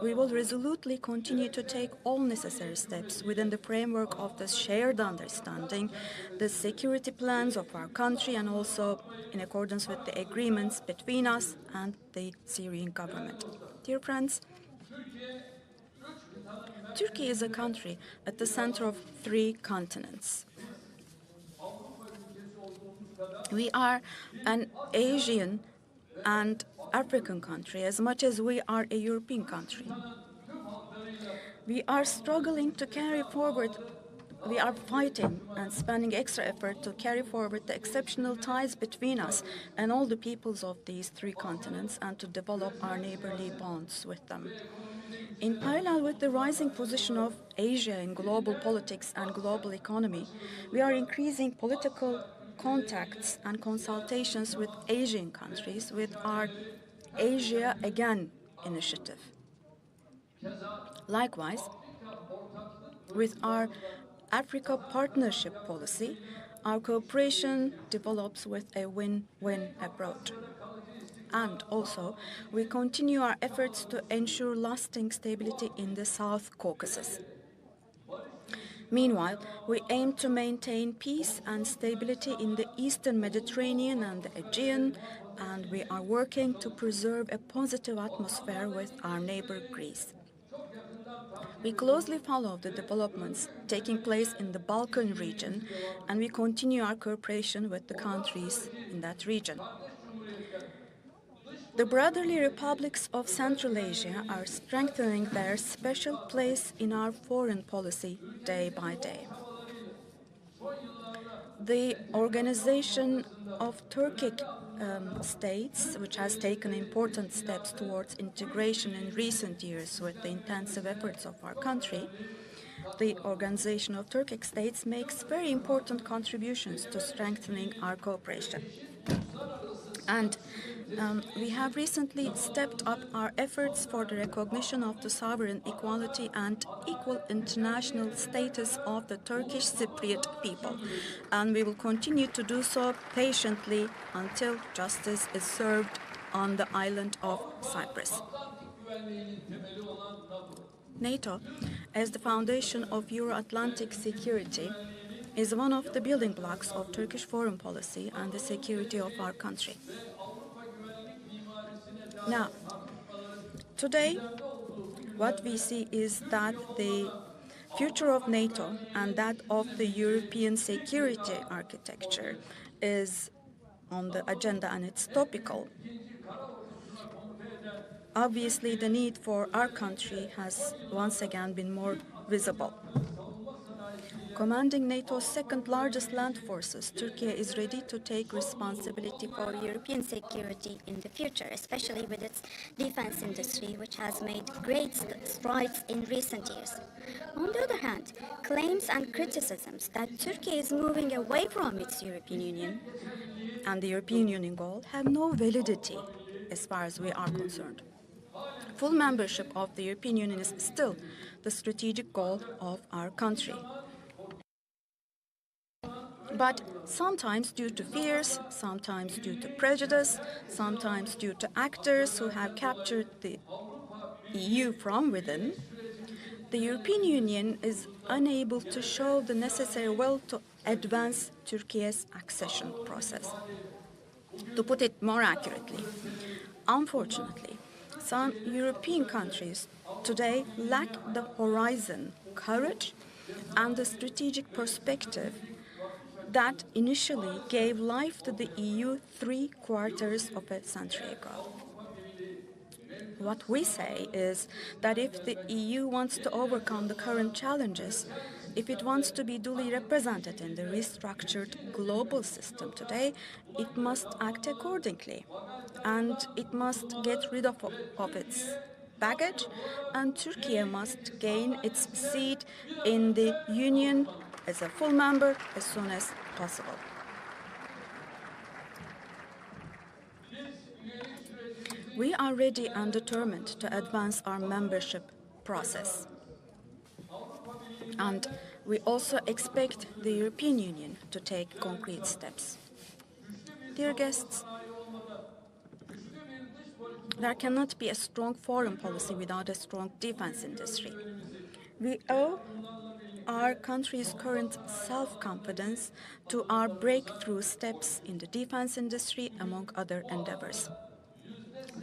We will resolutely continue to take all necessary steps within the framework of this shared understanding, the security plans of our country, and also in accordance with the agreements between us and the Syrian government. Dear friends, Turkey is a country at the center of 3 continents. We are an Asian and African country as much as we are a European country. We are struggling to carry forward, we are fighting and spending extra effort to carry forward the exceptional ties between us and all the peoples of these 3 continents and to develop our neighborly bonds with them. In parallel with the rising position of Asia in global politics and global economy, we are increasing political contacts and consultations with Asian countries with our Asia Again initiative. Likewise, with our Africa Partnership Policy, our cooperation develops with a win-win approach. And also, we continue our efforts to ensure lasting stability in the South Caucasus. Meanwhile, we aim to maintain peace and stability in the Eastern Mediterranean and the Aegean, and we are working to preserve a positive atmosphere with our neighbor Greece. We closely follow the developments taking place in the Balkan region, and we continue our cooperation with the countries in that region. The brotherly republics of Central Asia are strengthening their special place in our foreign policy day by day. The Organization of Turkic States, which has taken important steps towards integration in recent years with the intensive efforts of our country, the Organization of Turkic States makes very important contributions to strengthening our cooperation. And we have recently stepped up our efforts for the recognition of the sovereign equality and equal international status of the Turkish Cypriot people. And we will continue to do so patiently until justice is served on the island of Cyprus. NATO, as the foundation of Euro-Atlantic security, is one of the building blocks of Turkish foreign policy and the security of our country. Now, today, what we see is that the future of NATO and that of the European security architecture is on the agenda and it's topical. Obviously, the need for our country has once again been more visible. Commanding NATO's second largest land forces, Turkey is ready to take responsibility for European security in the future, especially with its defense industry, which has made great strides in recent years. On the other hand, claims and criticisms that Turkey is moving away from its European Union and the European Union goal have no validity as far as we are concerned. Full membership of the European Union is still the strategic goal of our country. But sometimes due to fears, sometimes due to prejudice, sometimes due to actors who have captured the EU from within, the European Union is unable to show the necessary will to advance Turkey's accession process. To put it more accurately, unfortunately, some European countries today lack the horizon, courage, and the strategic perspective that initially gave life to the EU 3/4 of a century ago. What we say is that if the EU wants to overcome the current challenges, if it wants to be duly represented in the restructured global system today, it must act accordingly, and it must get rid of its baggage, and Turkey must gain its seat in the Union as a full member as soon as possible. We are ready and determined to advance our membership process. And we also expect the European Union to take concrete steps. Dear guests, there cannot be a strong foreign policy without a strong defense industry. We owe our country's current self-confidence to our breakthrough steps in the defense industry, among other endeavors.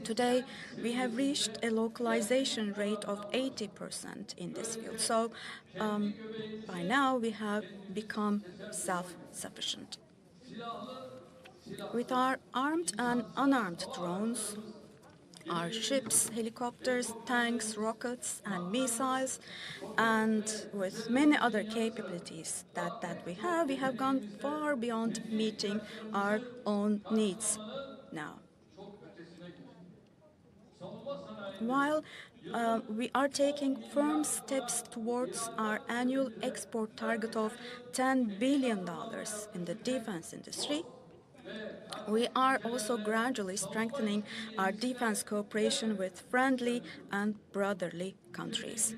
Today, we have reached a localization rate of 80% in this field. So, by now, we have become self-sufficient. With our armed and unarmed drones, our ships, helicopters, tanks, rockets, and missiles, and with many other capabilities that we have gone far beyond meeting our own needs now. While we are taking firm steps towards our annual export target of $10 billion in the defense industry, we are also gradually strengthening our defense cooperation with friendly and brotherly countries.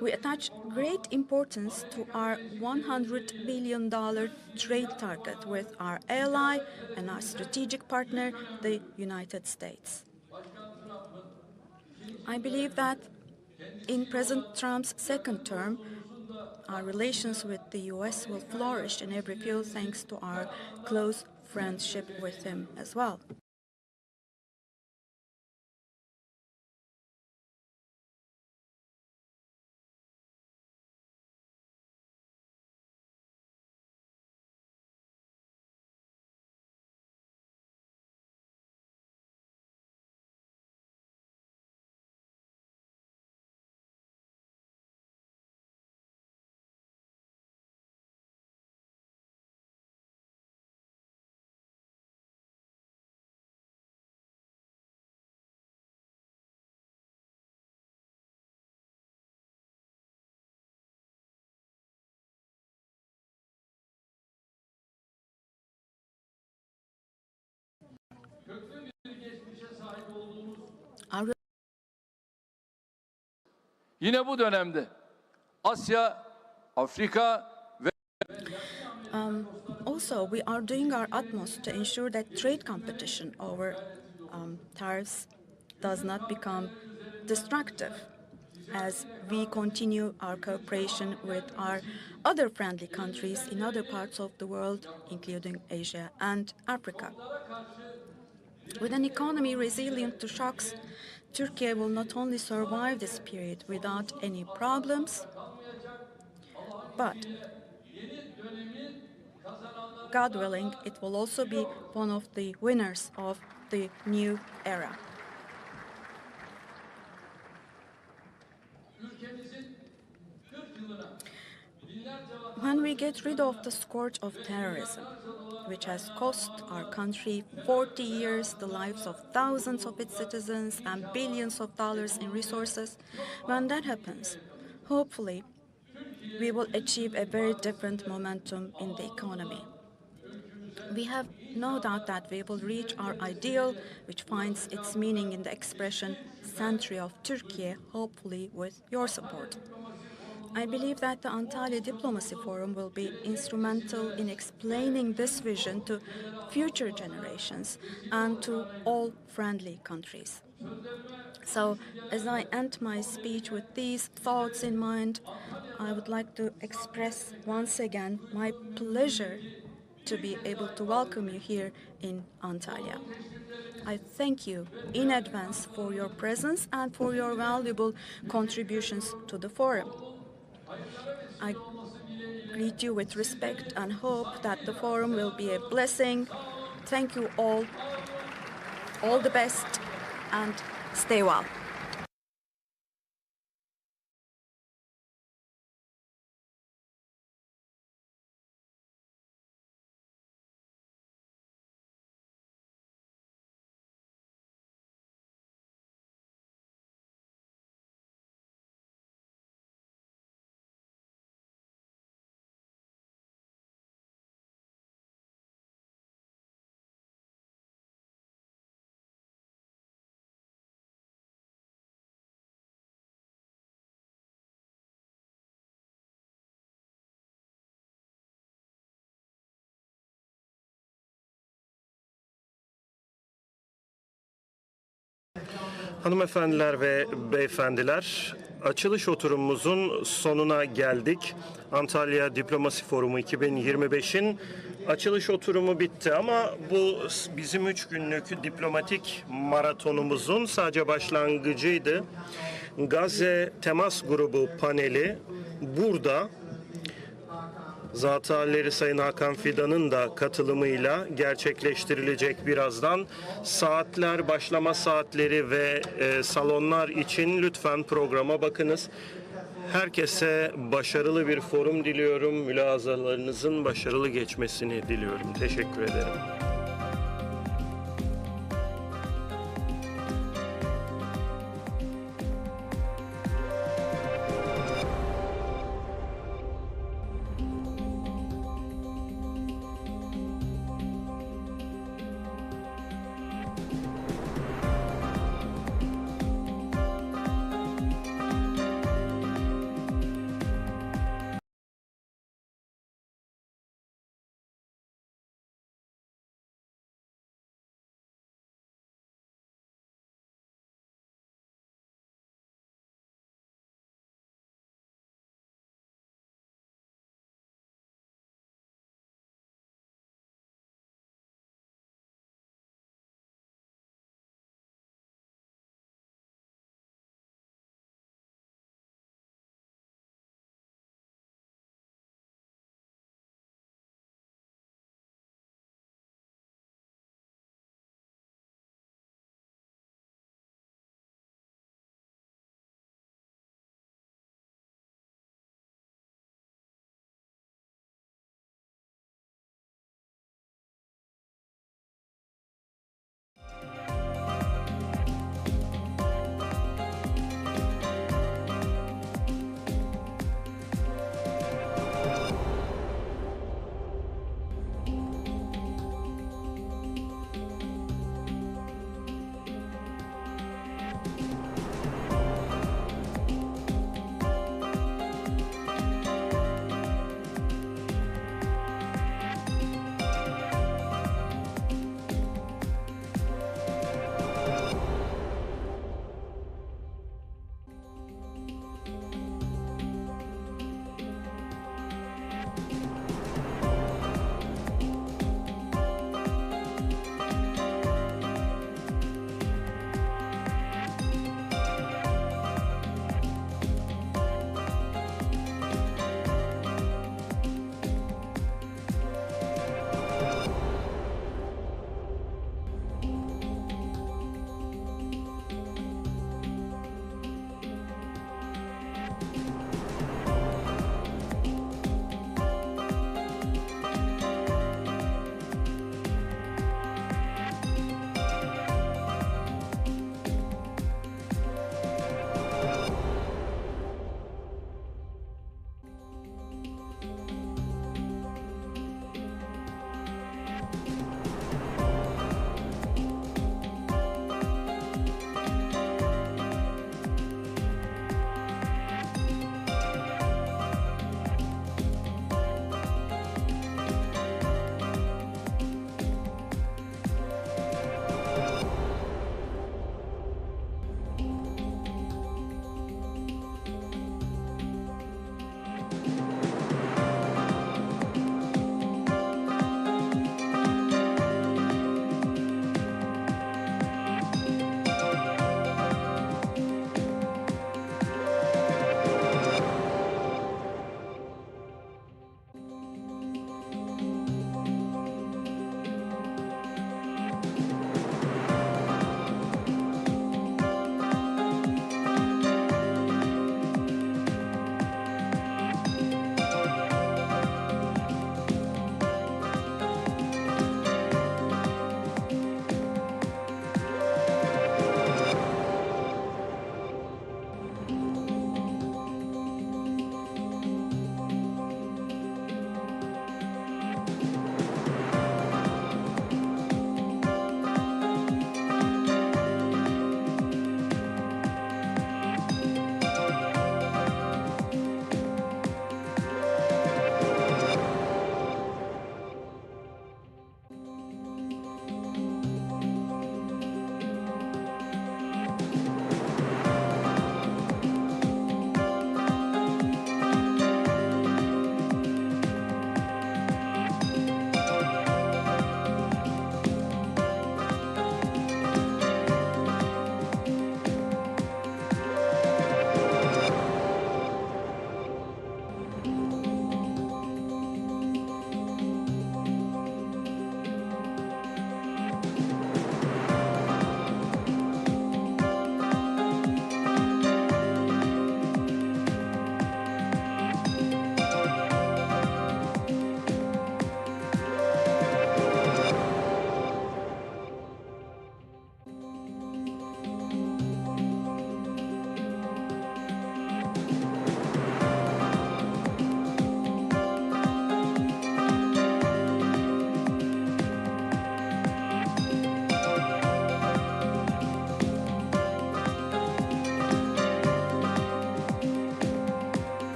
We attach great importance to our $100 billion trade target with our ally and our strategic partner, the United States. I believe that in President Trump's second term, our relations with the US will flourish in every field thanks to our close friendship with him as well. Yine bu dönemde Asya, Afrika ve Also, we are doing our utmost to ensure that trade competition over tariffs does not become destructive as we continue our cooperation with our other friendly countries in other parts of the world, including Asia and Africa. With an economy resilient to shocks, Turkey will not only survive this period without any problems, but God willing, it will also be one of the winners of the new era. When we get rid of the scourge of terrorism, which has cost our country 40 years, the lives of thousands of its citizens, and billions of dollars in resources, when that happens, hopefully, we will achieve a very different momentum in the economy. We have no doubt that we will reach our ideal, which finds its meaning in the expression "Century of Turkey," hopefully with your support. I believe that the Antalya Diplomacy Forum will be instrumental in explaining this vision to future generations and to all friendly countries. So, as I end my speech with these thoughts in mind, I would like to express once again my pleasure to be able to welcome you here in Antalya. I thank you in advance for your presence and for your valuable contributions to the forum. I greet you with respect and hope that the forum will be a blessing. Thank you all the best, and stay well. Hanımefendiler ve beyefendiler, açılış oturumumuzun sonuna geldik. Antalya Diplomacy Forumu 2025'in açılış oturumu bitti ama bu bizim 3 günlük diplomatik maratonumuzun sadece başlangıcıydı. Gazze Temas Grubu paneli burada. Zat-ı Halleri Sayın Hakan Fidan'ın da katılımıyla gerçekleştirilecek birazdan. Saatler, başlama saatleri ve salonlar için lütfen programa bakınız. Herkese başarılı bir forum diliyorum. Mülahazalarınızın başarılı geçmesini diliyorum. Teşekkür ederim.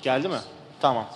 Geldi mi? Tamam.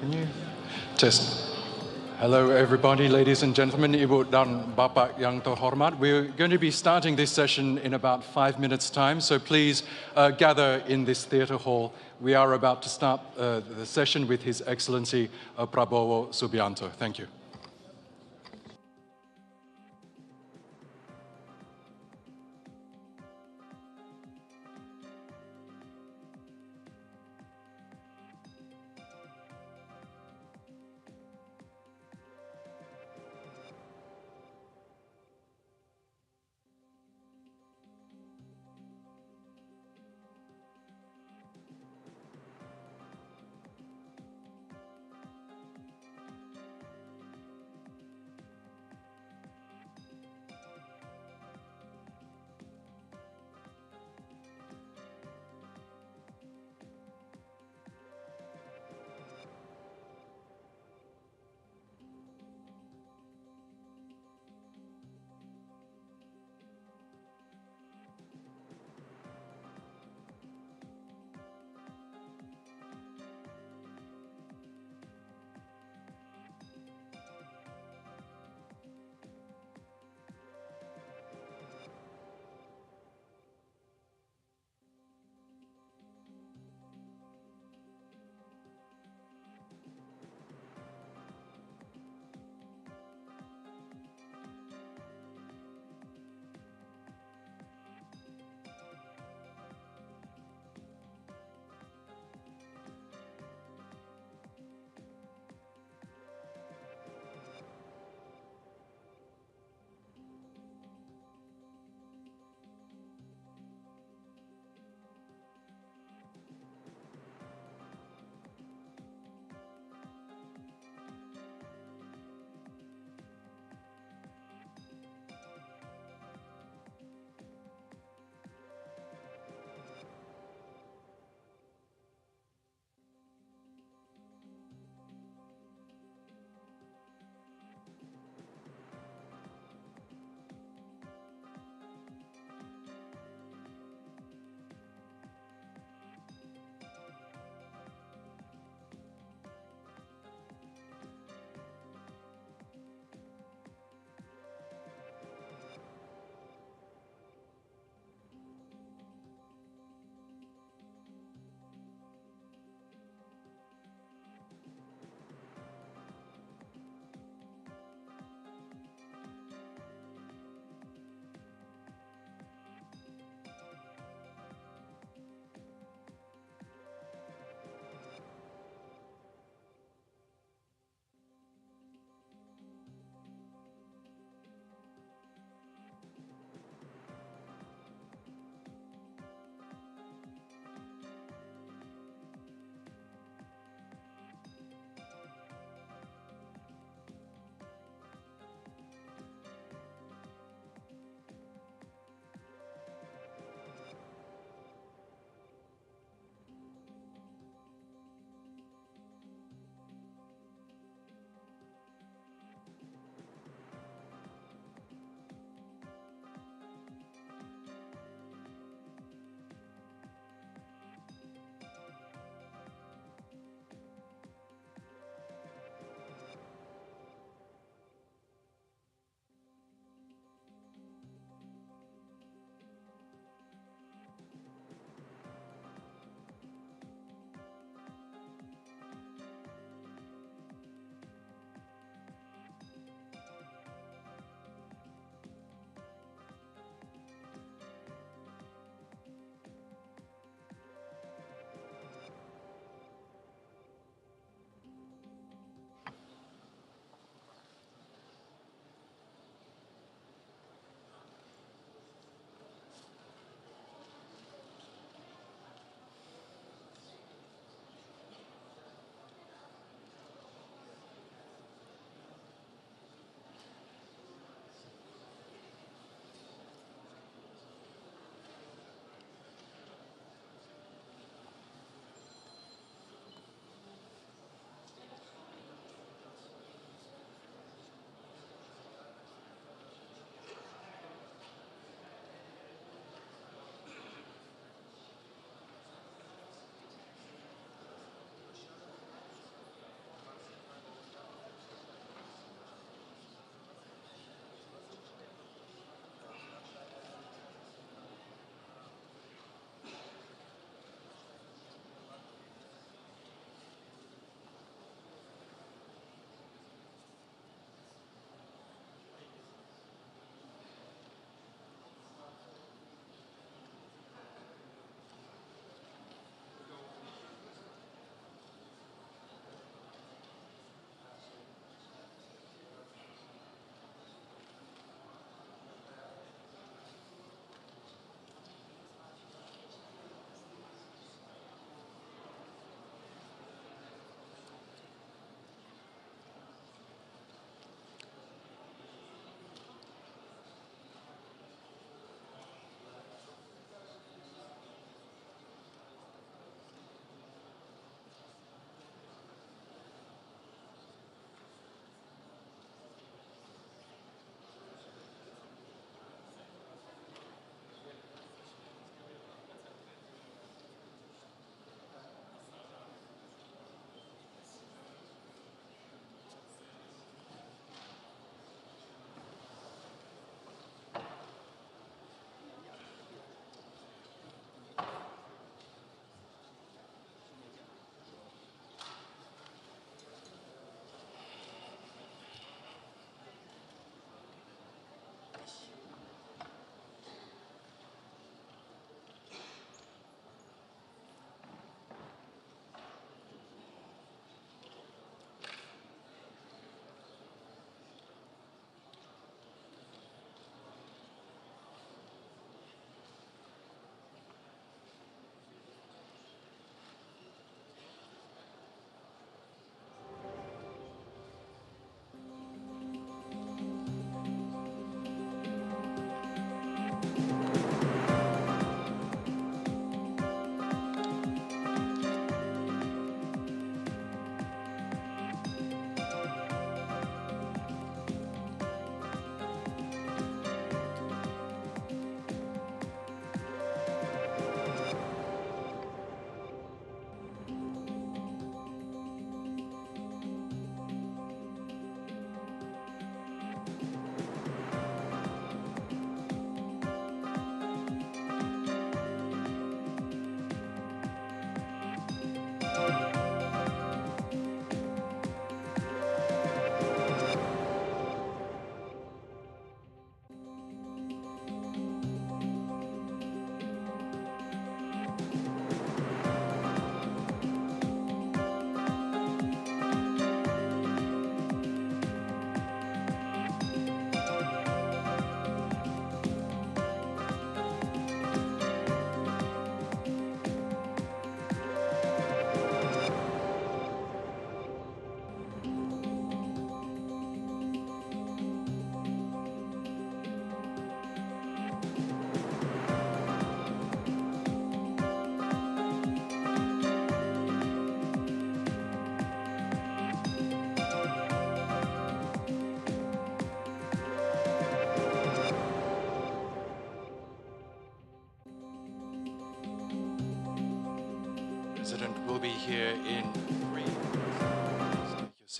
Can you test? Hello, everybody, ladies and gentlemen, Ibu dan Bapak yang terhormat. We're going to be starting this session in about 5 minutes' time, so please gather in this theatre hall. We are about to start the session with His Excellency Prabowo Subianto. Thank you.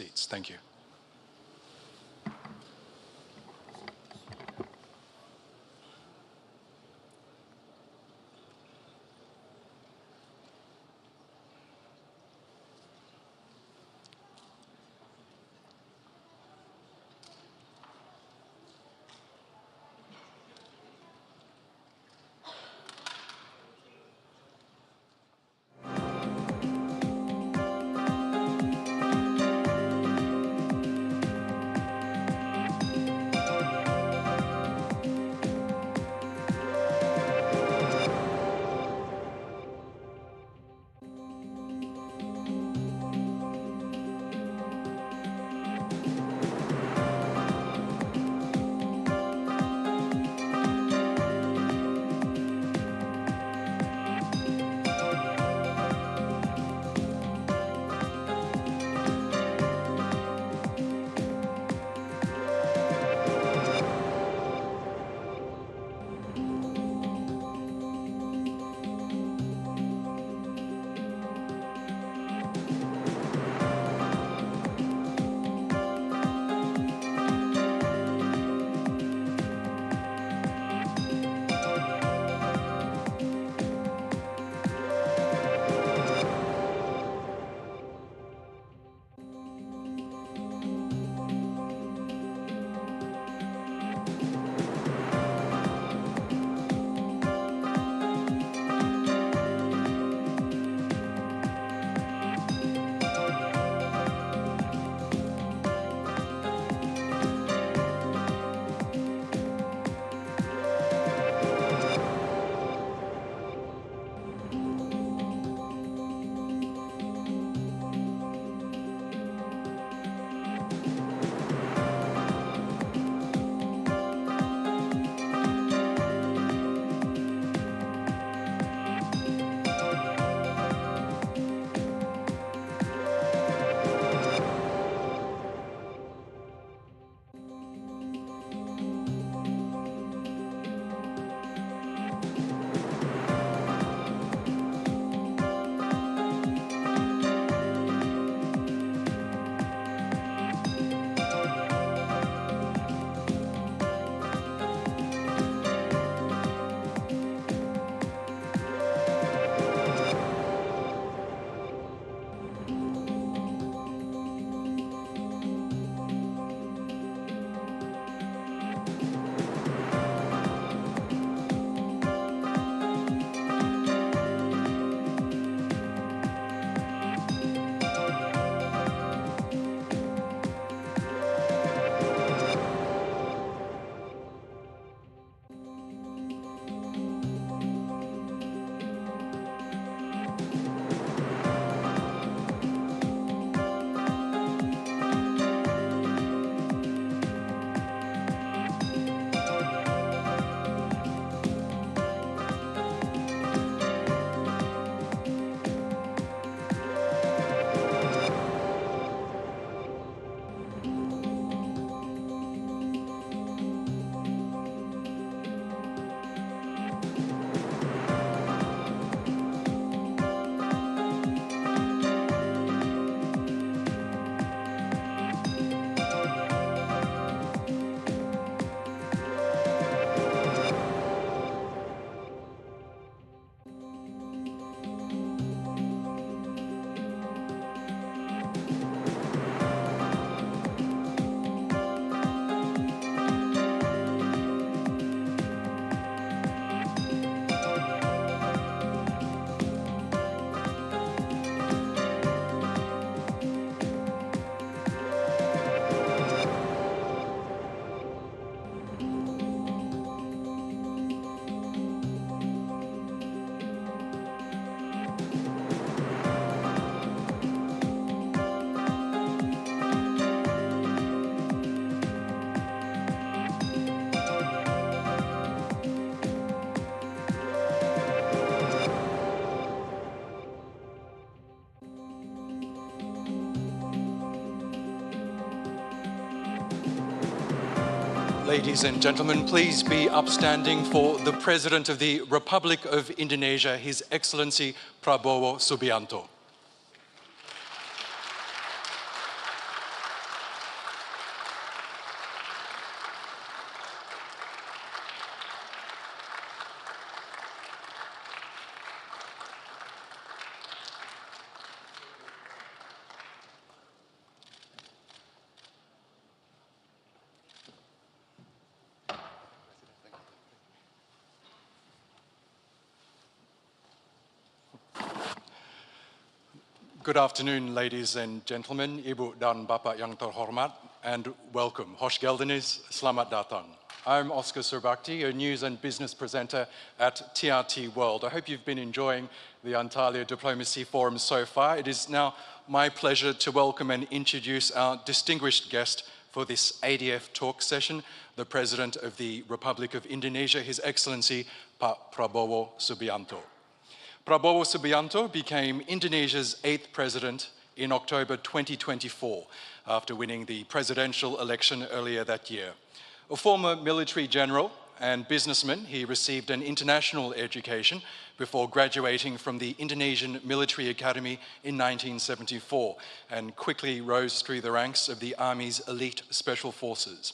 seats. Thank you. Ladies and gentlemen, please be upstanding for the President of the Republic of Indonesia, His Excellency Prabowo Subianto. Good afternoon, ladies and gentlemen, Ibu dan Bapak yang terhormat, and welcome. Hoş geldiniz, selamat datang. I'm Oscar Surbakti, a news and business presenter at TRT World. I hope you've been enjoying the Antalya Diplomacy Forum so far. It is now my pleasure to welcome and introduce our distinguished guest for this ADF talk session, the President of the Republic of Indonesia, His Excellency Pak Prabowo Subianto. Prabowo Subianto became Indonesia's 8th president in October 2024 after winning the presidential election earlier that year. A former military general and businessman, he received an international education before graduating from the Indonesian Military Academy in 1974 and quickly rose through the ranks of the Army's elite special forces.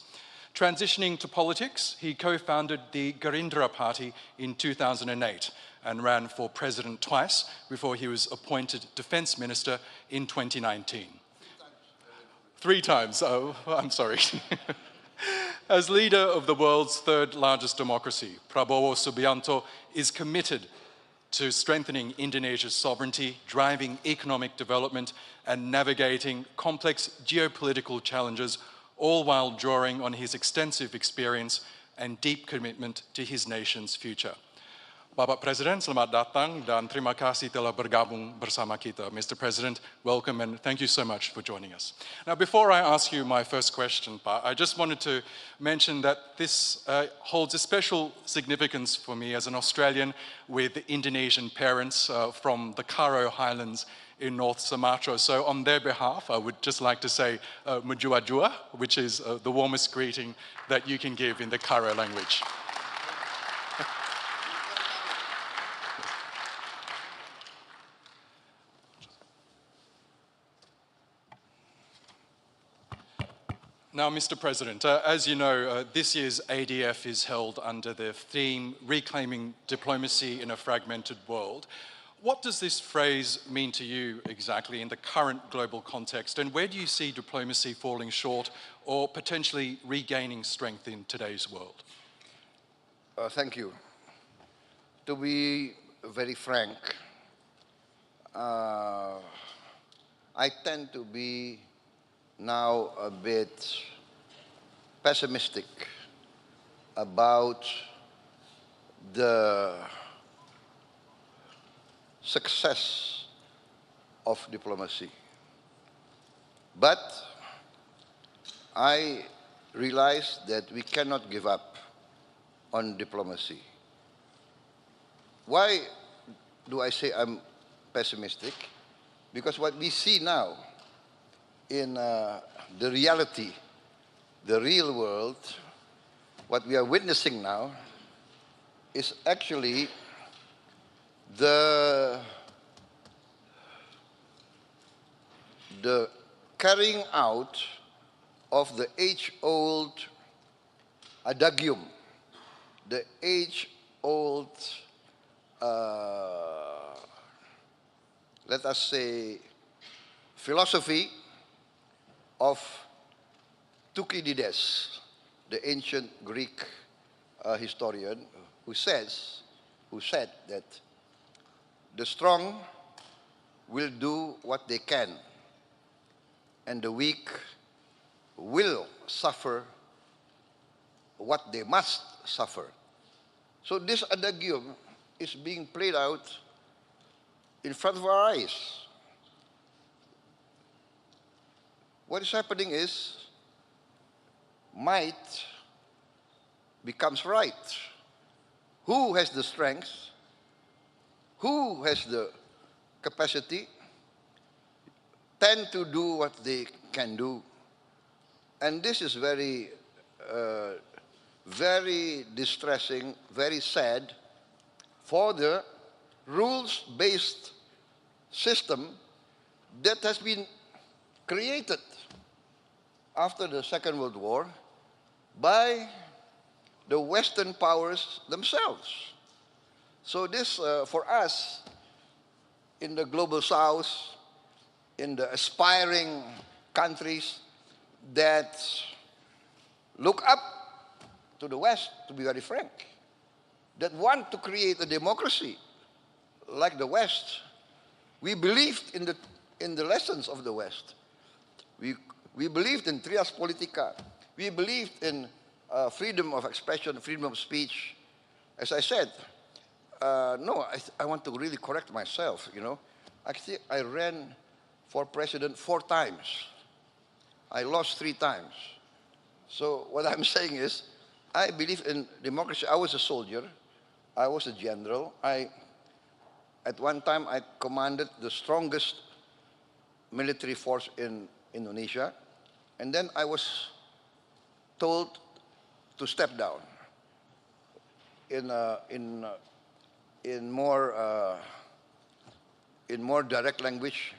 Transitioning to politics, he co-founded the Gerindra Party in 2008 and ran for president twice before he was appointed defense minister in 2019. 3 times, oh, I'm sorry. As leader of the world's 3rd largest democracy, Prabowo Subianto is committed to strengthening Indonesia's sovereignty, driving economic development, and navigating complex geopolitical challenges, all while drawing on his extensive experience and deep commitment to his nation's future. Bapak Presiden, selamat datang dan terima kasih telah bergabung bersama kita. Mr. President, welcome and thank you so much for joining us. Now, before I ask you my first question, Pak, I just wanted to mention that this holds a special significance for me as an Australian with Indonesian parents from the Karo Highlands in North Sumatra. So on their behalf, I would just like to say Mujua Jua, which is the warmest greeting that you can give in the Karo language. Now, Mr. President, as you know, this year's ADF is held under the theme, Reclaiming Diplomacy in a Fragmented World. What does this phrase mean to you exactly in the current global context, and where do you see diplomacy falling short or potentially regaining strength in today's world? Thank you. To be very frank, I tend to be now a bit pessimistic about the success of diplomacy. But I realize that we cannot give up on diplomacy. Why do I say I'm pessimistic? Because what we see now in the reality, the real world, what we are witnessing now is actually the carrying out of the age-old adagium, the age-old, let us say, philosophy of Thucydides, the ancient Greek historian, who said that the strong will do what they can, and the weak will suffer what they must suffer. So this adagium is being played out in front of our eyes. What is happening is might becomes right. Who has the strength? Who has the capacity? Tend to do what they can do. And this is very, very distressing, very sad for the rules-based system that has been created after the Second World War by the Western powers themselves. So this, for us, in the global South, in the aspiring countries that look up to the West, to be very frank, that want to create a democracy like the West, we believed in the in the lessons of the West. We believed in trias politica. We believed in freedom of expression, freedom of speech. As I said, no, I want to really correct myself, you know. Actually, I ran for president 4 times. I lost 3 times. So what I'm saying is, I believe in democracy. I was a soldier. I was a general. At one time, I commanded the strongest military force in Indonesia. And then I was told to step down. In more direct language,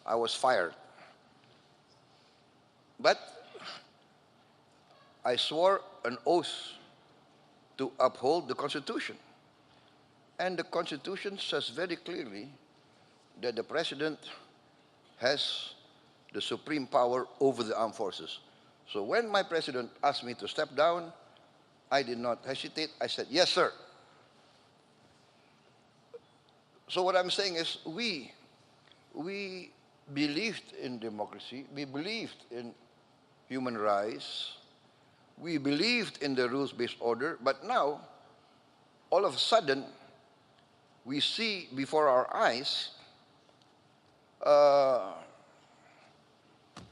I was fired. But I swore an oath to uphold the Constitution. And the Constitution says very clearly that the President has the supreme power over the armed forces. So when my President asked me to step down, I did not hesitate. I said, yes, sir. So what I'm saying is we believed in democracy. We believed in human rights. We believed in the rules-based order. But now, all of a sudden, we see before our eyes,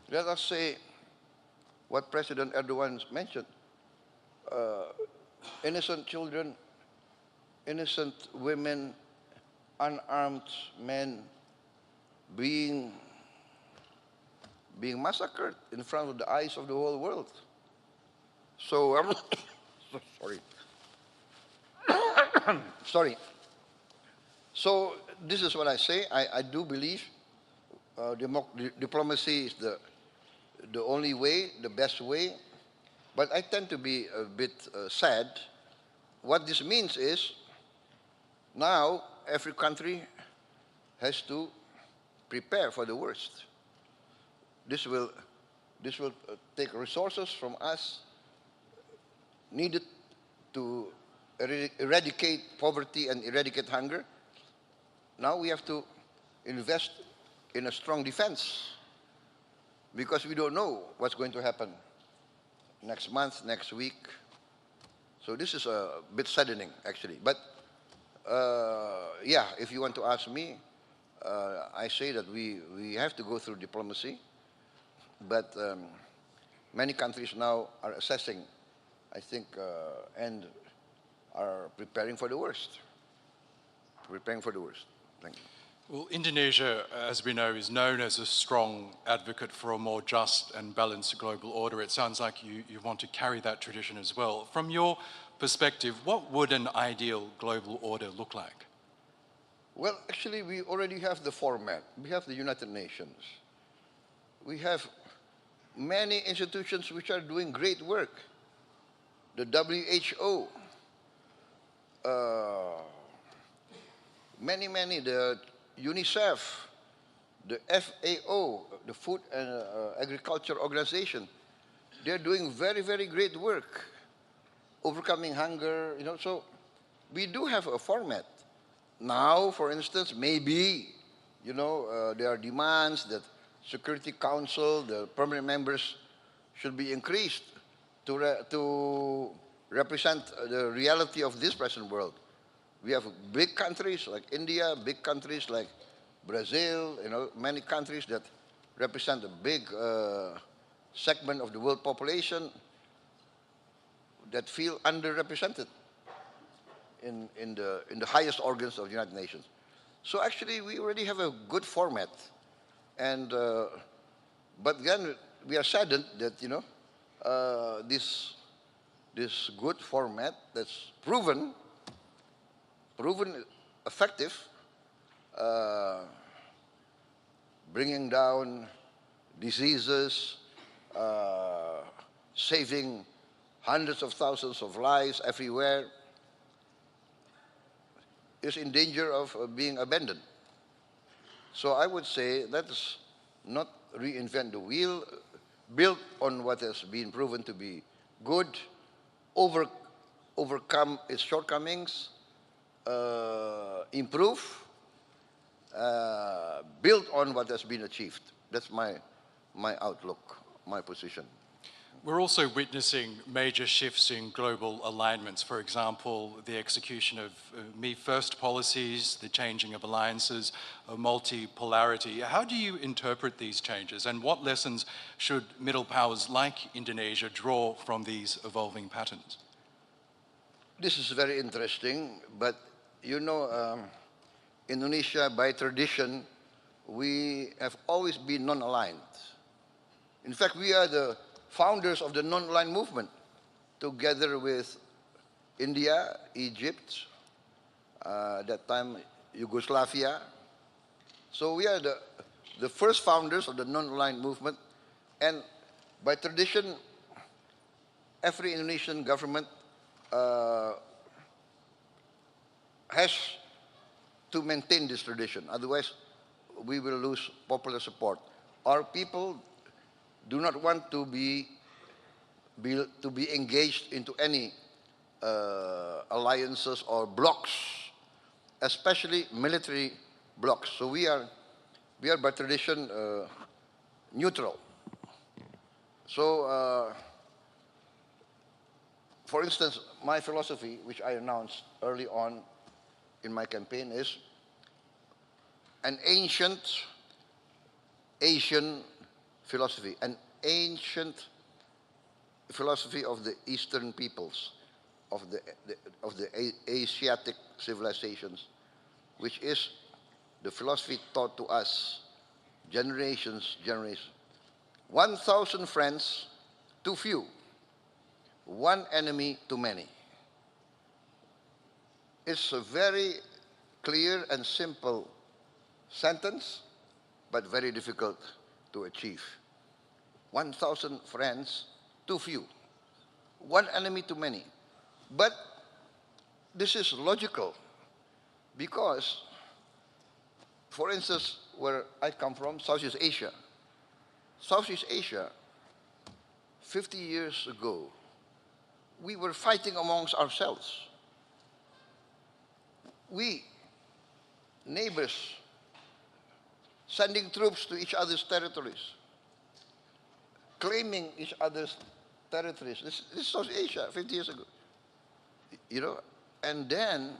let us say what President Erdogan mentioned, innocent children, innocent women, unarmed men being massacred in front of the eyes of the whole world. So I'm sorry. Sorry. So this is what I say. I do believe diplomacy is the only way, the best way. But I tend to be a bit sad. What this means is now every country has to prepare for the worst. This will take resources from us needed to eradicate poverty and eradicate hunger. Now we have to invest in a strong defense because we don't know what's going to happen next month, next week. So this is a bit saddening, actually. But yeah, if you want to ask me, I say that we have to go through diplomacy, but many countries now are assessing, I think, and are preparing for the worst. Preparing for the worst. Thank you. Well, Indonesia, as we know, is known as a strong advocate for a more just and balanced global order. It sounds like you want to carry that tradition as well. From your perspective, what would an ideal global order look like? Well, actually, we already have the format. We have the United Nations. We have many institutions which are doing great work. The WHO, many, the UNICEF, the FAO, the Food and Agriculture Organization. They're doing very, very great work, overcoming hunger, you know. So we do have a format. Now, for instance, maybe, you know, there are demands that Security Council, the permanent members, should be increased to represent the reality of this present world. We have big countries like India, big countries like Brazil, you know, many countries that represent a big segment of the world population that feel underrepresented in the highest organs of the United Nations. So actually, we already have a good format, and but then we are saddened that, you know, this good format that's proven effective, bringing down diseases, saving hundreds of thousands of lives everywhere, is in danger of being abandoned. So I would say let's not reinvent the wheel, build on what has been proven to be good, overcome its shortcomings, improve, build on what has been achieved. That's my outlook, my position. We're also witnessing major shifts in global alignments. For example, the execution of me first policies, the changing of alliances, multipolarity. How do you interpret these changes, and what lessons should middle powers like Indonesia draw from these evolving patterns? This is very interesting, but you know, Indonesia, by tradition, we have always been non-aligned. In fact, we are the founders of the non-aligned movement, together with India, Egypt, that time Yugoslavia. So we are the first founders of the non-aligned movement, and by tradition, every Indonesian government has to maintain this tradition. Otherwise, we will lose popular support. Our people do not want to be engaged into any alliances or blocs, especially military blocs. So we are by tradition neutral. So, for instance, my philosophy, which I announced early on in my campaign, is an ancient Asian philosophy, an ancient philosophy of the Eastern peoples, of the Asiatic civilizations, which is the philosophy taught to us generations. 1,000 friends too few, one enemy too many. It's a very clear and simple sentence, but very difficult to achieve. 1,000 friends too few, one enemy too many. But this is logical because, for instance, where I come from, Southeast Asia, 50 years ago, we were fighting amongst ourselves. We, neighbors, sending troops to each other's territories, claiming each other's territories. This is South Asia 50 years ago. You know, and then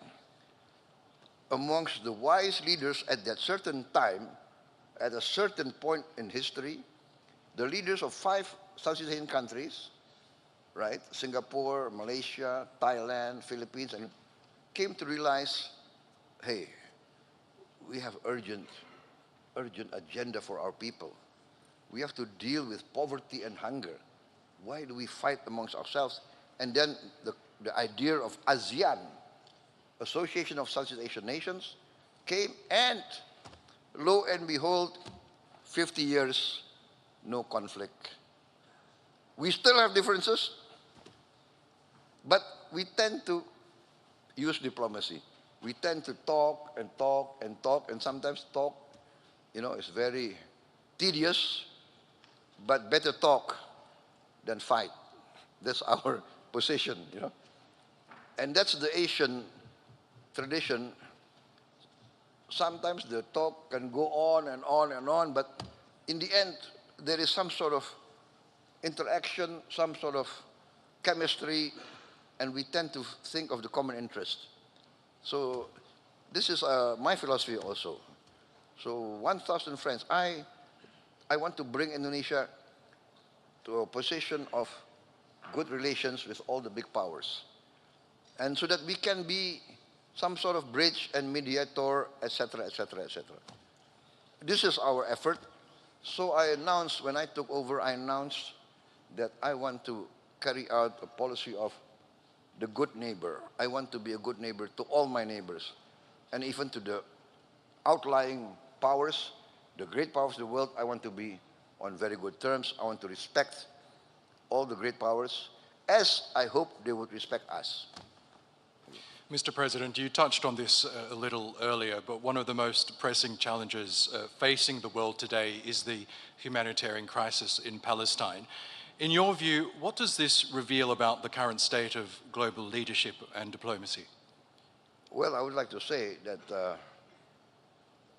amongst the wise leaders at that certain time, at a certain point in history, the leaders of 5 Southeast Asian countries, right, Singapore, Malaysia, Thailand, Philippines, and came to realize, hey, we have urgent agenda for our people. We have to deal with poverty and hunger. Why do we fight amongst ourselves? And then the idea of ASEAN, Association of Southeast Asian Nations, came, and lo and behold, 50 years, no conflict. We still have differences, but we tend to use diplomacy. We tend to talk, and sometimes talk, you know, is very tedious, but better talk than fight. That's our position, you know. And that's the Asian tradition. Sometimes the talk can go on and on and on, but in the end, there is some sort of interaction, some sort of chemistry, and we tend to think of the common interest. So this is my philosophy also. So 1,000 friends. I want to bring Indonesia to a position of good relations with all the big powers, and so that we can be some sort of bridge and mediator, etc., etc., etc. This is our effort. So I announced, when I took over, I announced that I want to carry out a policy of the good neighbor. I want to be a good neighbor to all my neighbors, and even to the outlying powers, the great powers of the world. I want to be on very good terms. I want to respect all the great powers, as I hope they would respect us. Mr. President, you touched on this a little earlier, but one of the most pressing challenges facing the world today is the humanitarian crisis in Palestine. In your view, what does this reveal about the current state of global leadership and diplomacy? Well, I would like to say that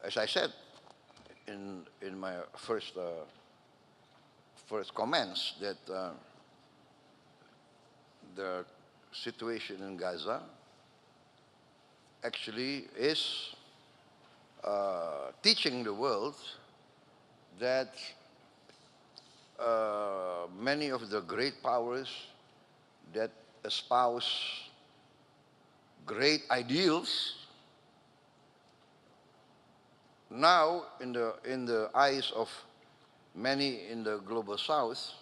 as I said in my first comments, that the situation in Gaza actually is teaching the world that many of the great powers that espouse great ideals now, in the eyes of many in the global south,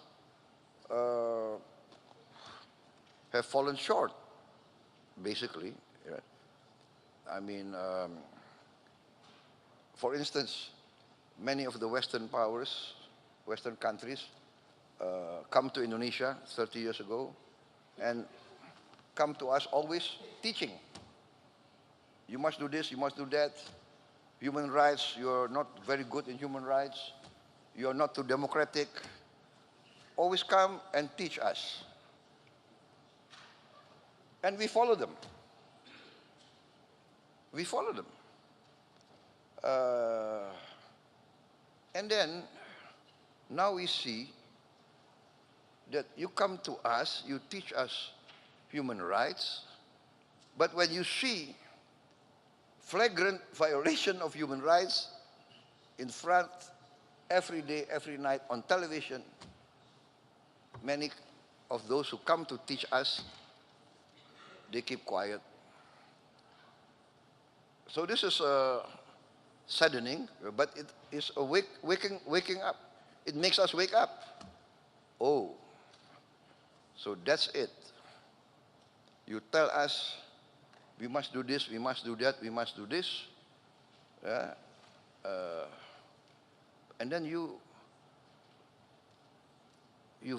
have fallen short, basically. I mean, for instance, many of the Western powers, Western countries, come to Indonesia 30 years ago and come to us always teaching. You must do this, you must do that. Human rights, you're not very good in human rights. You're not too democratic. Always come and teach us. And we follow them. We follow them. And then, now we see that you come to us, you teach us human rights, but when you see flagrant violation of human rights in front, every day, every night on television, many of those who come to teach us, they keep quiet. So this is saddening, but it is a waking up. It makes us wake up. Oh, so that's it. You tell us, we must do this, we must do that, we must do this. And then you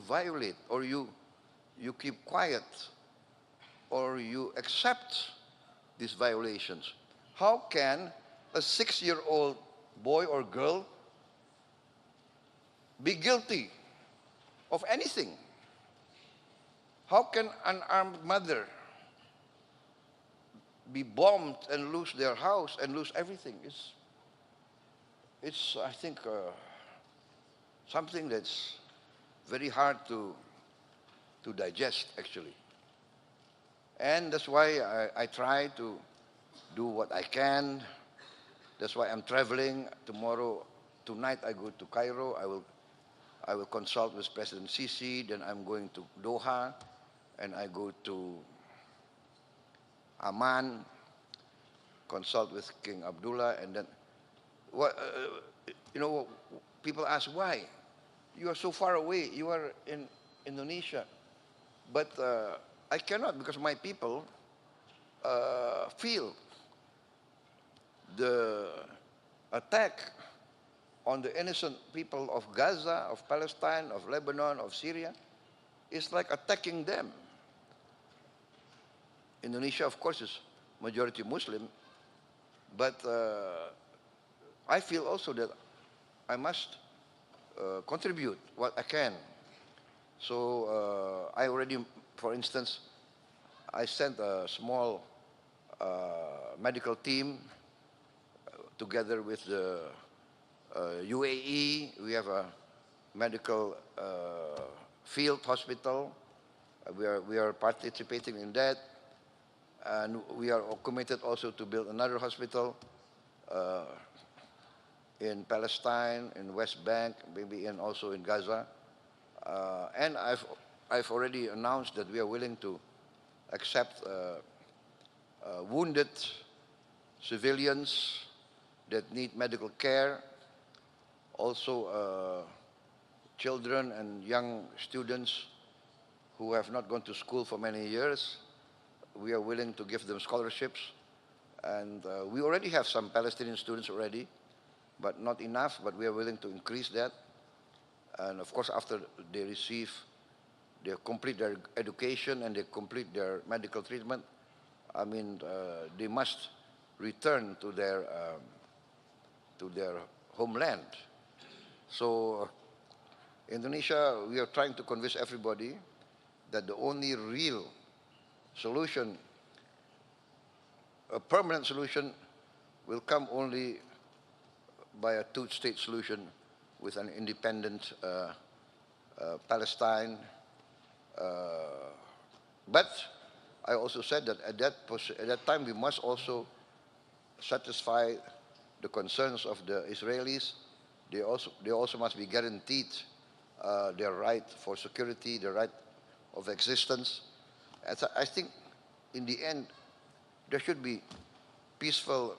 violate, or you keep quiet, or you accept these violations. How can a 6-year-old boy or girl be guilty of anything? How can an armed mother be bombed and lose their house and lose everything? It's I think, something that's very hard to digest, actually. And that's why I try to do what I can. That's why I'm traveling tomorrow. Tonight I go to Cairo. I will consult with President Sisi. Then I'm going to Doha, and I go to Amman, consult with King Abdullah, and then, people ask why. You are so far away. You are in Indonesia, but I cannot, because my people feel the attack on the innocent people of Gaza, of Palestine, of Lebanon, of Syria, is like attacking them. Indonesia, of course, is majority Muslim, but I feel also that I must contribute what I can. So I already, for instance, I sent a small medical team together with the UAE. We have a medical field hospital. We are participating in that. And we are committed also to build another hospital in Palestine, in West Bank, maybe also in Gaza. And I've already announced that we are willing to accept wounded civilians that need medical care, also children and young students who have not gone to school for many years. We are willing to give them scholarships, and we already have some Palestinian students already, but not enough, but we are willing to increase that. And of course, after they complete their education and they complete their medical treatment, I mean, they must return to their homeland. So Indonesia, we are trying to convince everybody that the only real solution, a permanent solution, will come only by a two-state solution with an independent Palestine. But I also said that at that time we must also satisfy the concerns of the Israelis. They also must be guaranteed their right for security, their right of existence. And so I think in the end there should be peaceful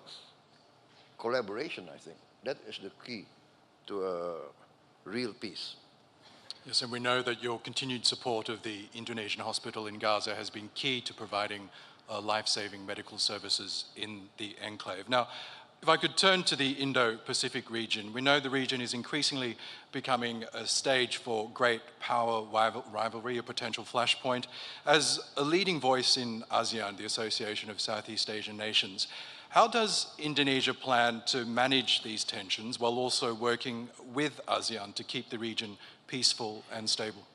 collaboration. I think that is the key to a real peace. Yes, and we know that your continued support of the Indonesian hospital in Gaza has been key to providing life-saving medical services in the enclave. Now, if I could turn to the Indo-Pacific region, we know the region is increasingly becoming a stage for great power rivalry, a potential flashpoint. As a leading voice in ASEAN, the Association of Southeast Asian Nations, how does Indonesia plan to manage these tensions while also working with ASEAN to keep the region peaceful and stable?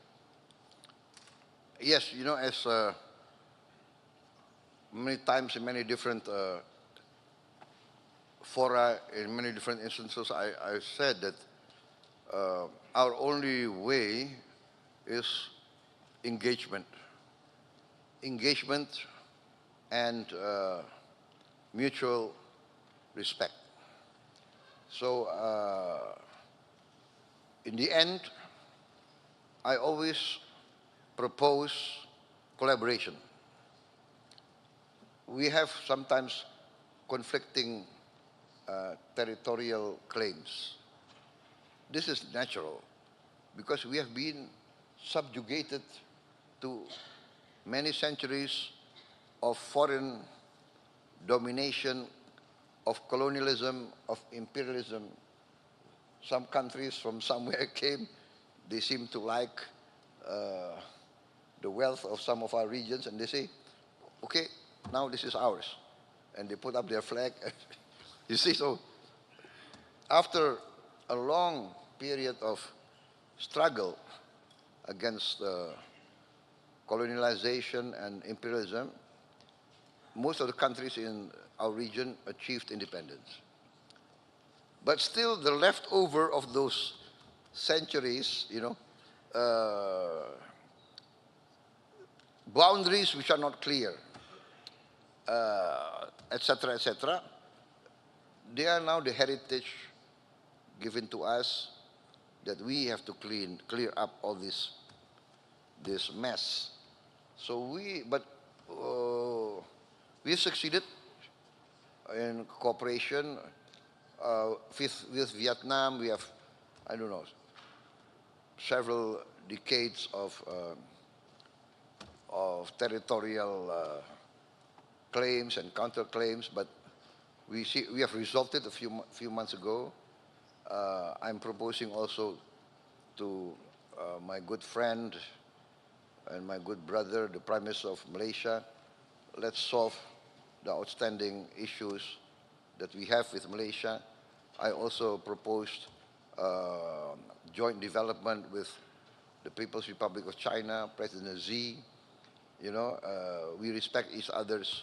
Yes, you know, as many times in many different fora, in many different instances, I said that our only way is engagement. Engagement and mutual respect. So in the end, I always propose collaboration. We have sometimes conflicting territorial claims. This is natural because we have been subjugated to many centuries of foreign domination, of colonialism, of imperialism. Some countries from somewhere came, they seem to like the wealth of some of our regions, and they say, okay, now this is ours. And they put up their flag. You see, so after a long period of struggle against colonialization and imperialism, most of the countries in our region achieved independence. But still, the leftover of those centuries, you know, boundaries which are not clear, etc., etc., they are now the heritage given to us that we have to clear up all this mess. So we succeeded in cooperation with Vietnam. We have, I don't know, several decades of territorial claims and counterclaims, but we have resolved it a few months ago. I'm proposing also to my good friend and my good brother, the Prime Minister of Malaysia, let's solve the outstanding issues that we have with Malaysia. I also proposed joint development with the People's Republic of China, President Xi. You know, we respect each other's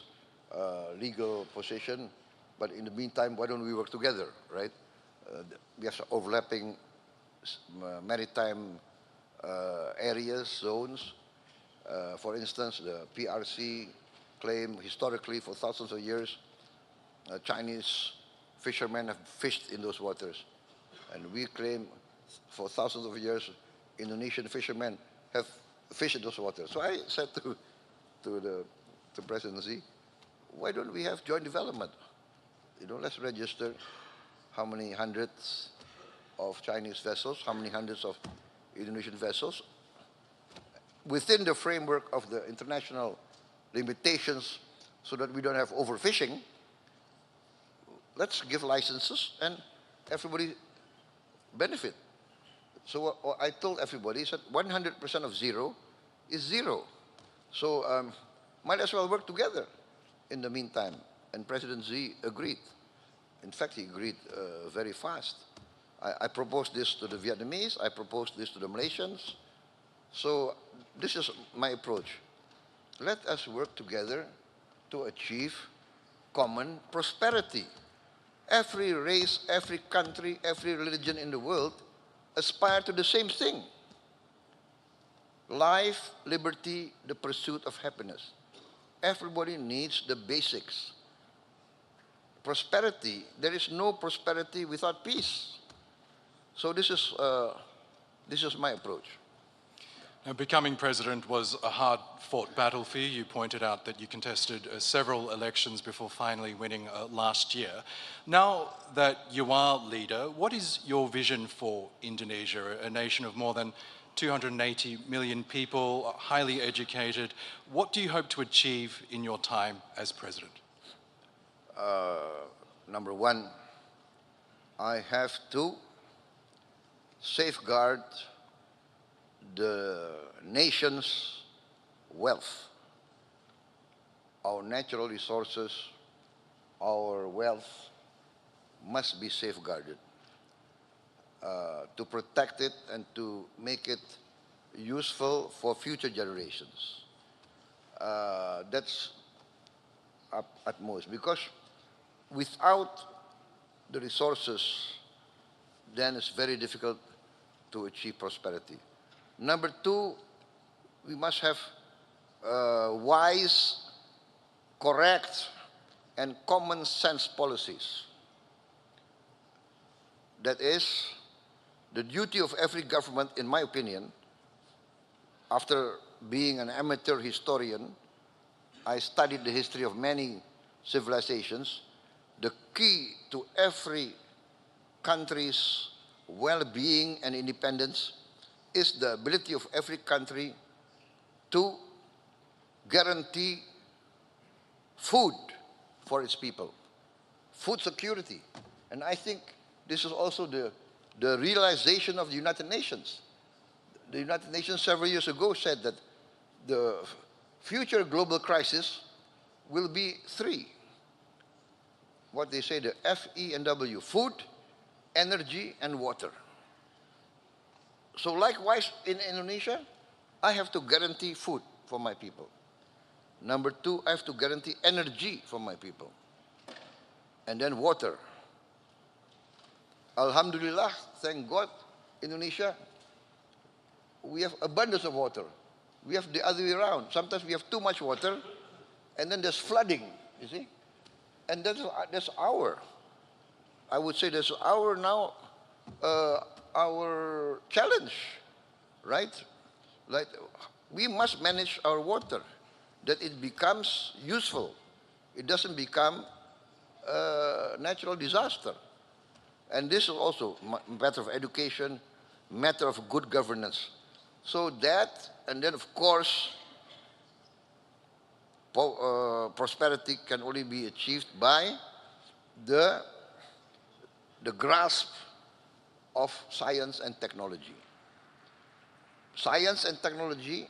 legal position, but in the meantime, why don't we work together, right? We have overlapping maritime areas, zones. For instance, the PRC claim historically for thousands of years, Chinese fishermen have fished in those waters. And we claim for thousands of years, Indonesian fishermen have fished in those waters. So I said to President Xi, why don't we have joint development? You know, let's register how many hundreds of Chinese vessels, how many hundreds of Indonesian vessels, within the framework of the international limitations so that we don't have overfishing. Let's give licenses and everybody benefit. So I told everybody that 100% of zero is zero. So might as well work together in the meantime. And President Xi agreed. In fact, he agreed very fast. I proposed this to the Vietnamese. I proposed this to the Malaysians. So this is my approach. Let us work together to achieve common prosperity. every race, every country, every religion in the world aspire to the same thing. Life, liberty, the pursuit of happiness. Everybody needs the basics. Prosperity, there is no prosperity without peace. So this is my approach. Now, becoming president was a hard-fought battle for you. You pointed out that you contested several elections before finally winning last year. Now that you are leader, what is your vision for Indonesia, a nation of more than 280 million people, highly educated? What do you hope to achieve in your time as president? Number one, I have to safeguard the nation's wealth, our natural resources, our wealth must be safeguarded to protect it and to make it useful for future generations. That's at most, because without the resources, then it's very difficult to achieve prosperity. Number two, we must have wise, correct, and common sense policies. That is the duty of every government, in my opinion. After being an amateur historian, I studied the history of many civilizations. The key to every country's well-being and independence is the ability of every country to guarantee food for its people, food security. And I think this is also the realization of the United Nations. The United Nations several years ago said that the future global crisis will be three. What they say, the FENW, food, energy, and water. So likewise, in Indonesia, I have to guarantee food for my people. Number two, I have to guarantee energy for my people. And then water. Alhamdulillah, thank God, Indonesia, we have abundance of water. We have the other way around. Sometimes we have too much water, and then there's flooding, you see? And that's I would say that's our challenge, right? Like, we must manage our water, that it becomes useful. It doesn't become a natural disaster. And this is also a matter of education, matter of good governance. So that, and then of course, prosperity can only be achieved by the grasp of science and technology. Science and technology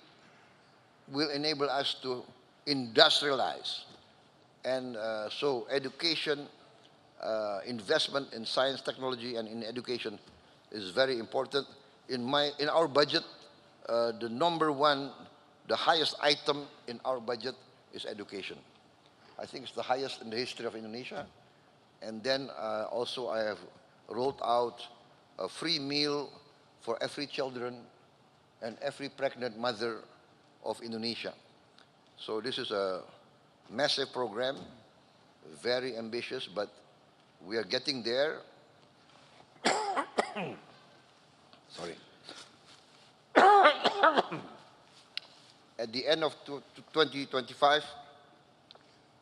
will enable us to industrialize. And so education, investment in science, technology, and in education is very important. In our budget, the number one, the highest item in our budget is education. I think it's the highest in the history of Indonesia. And then also I have rolled out a free meal for every children and every pregnant mother of Indonesia. So this is a massive program, very ambitious, but we are getting there. Sorry. At the end of 2025,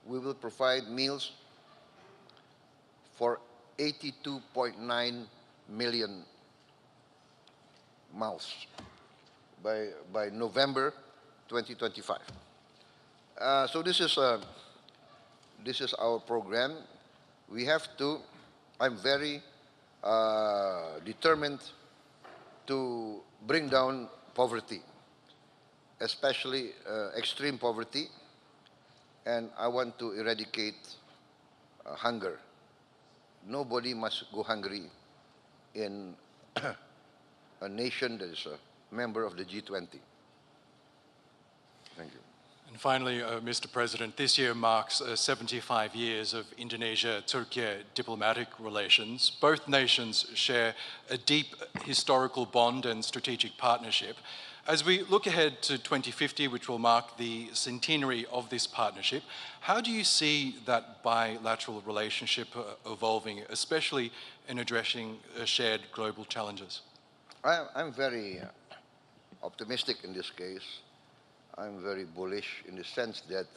we will provide meals for 82.9 million mouths by November 2025. So this is our program. We have to. I'm very determined to bring down poverty, especially extreme poverty, and I want to eradicate hunger. Nobody must go hungry in a nation that is a member of the G20. Thank you. And finally, Mr. President, this year marks 75 years of Indonesia-Turkey diplomatic relations. Both nations share a deep historical bond and strategic partnership. As we look ahead to 2050, which will mark the centenary of this partnership, how do you see that bilateral relationship evolving, especially in addressing shared global challenges? I'm very optimistic in this case. I'm very bullish in the sense that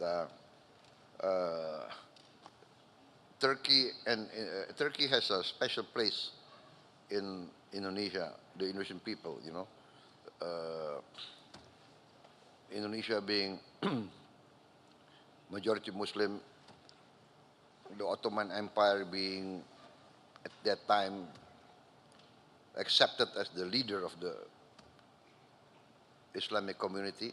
Turkey has a special place in Indonesia, the Indonesian people, you know. Indonesia being majority Muslim, the Ottoman Empire being at that time accepted as the leader of the Islamic community.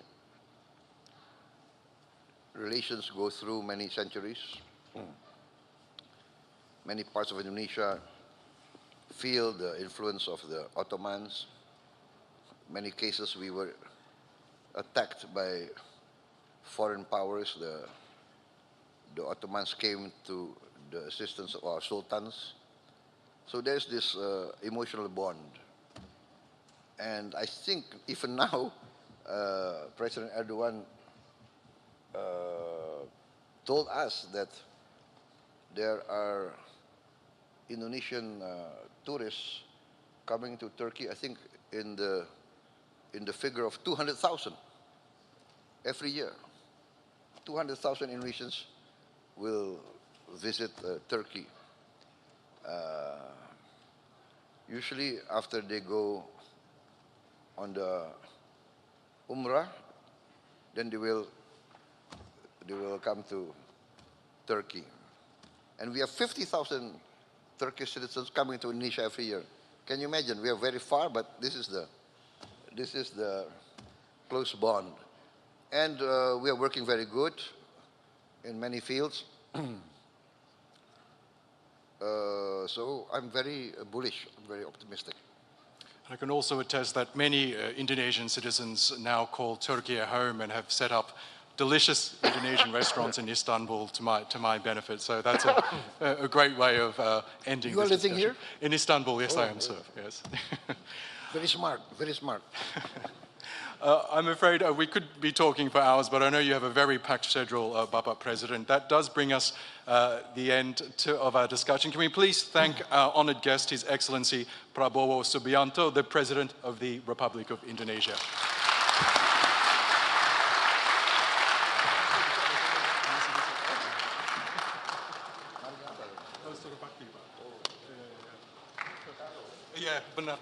Relations go through many centuries. Many parts of Indonesia feel the influence of the Ottomans. Many cases we were attacked by foreign powers. The Ottomans came to the assistance of our sultans. So there's this emotional bond. And I think even now, President Erdogan told us that there are Indonesian tourists coming to Turkey, I think in the figure of 200,000 every year. 200,000 Indonesians will visit Turkey. Usually after they go on the Umrah, then they will come to Turkey. And we have 50,000 Turkish citizens coming to Indonesia every year. Can you imagine? We are very far, but this is the close bond. And we are working very good in many fields. So I'm very bullish, I'm very optimistic. I can also attest that many Indonesian citizens now call Turkey a home and have set up delicious Indonesian restaurants in Istanbul to my benefit. So that's a great way of ending this discussion. You are living here? In Istanbul, yes, I am, sir. Yes. Very smart, very smart. I'm afraid we could be talking for hours, but I know you have a very packed schedule, Bapak President. That does bring us the end of our discussion. Can we please thank our honored guest, His Excellency Prabowo Subianto, the President of the Republic of Indonesia. Iya, benar.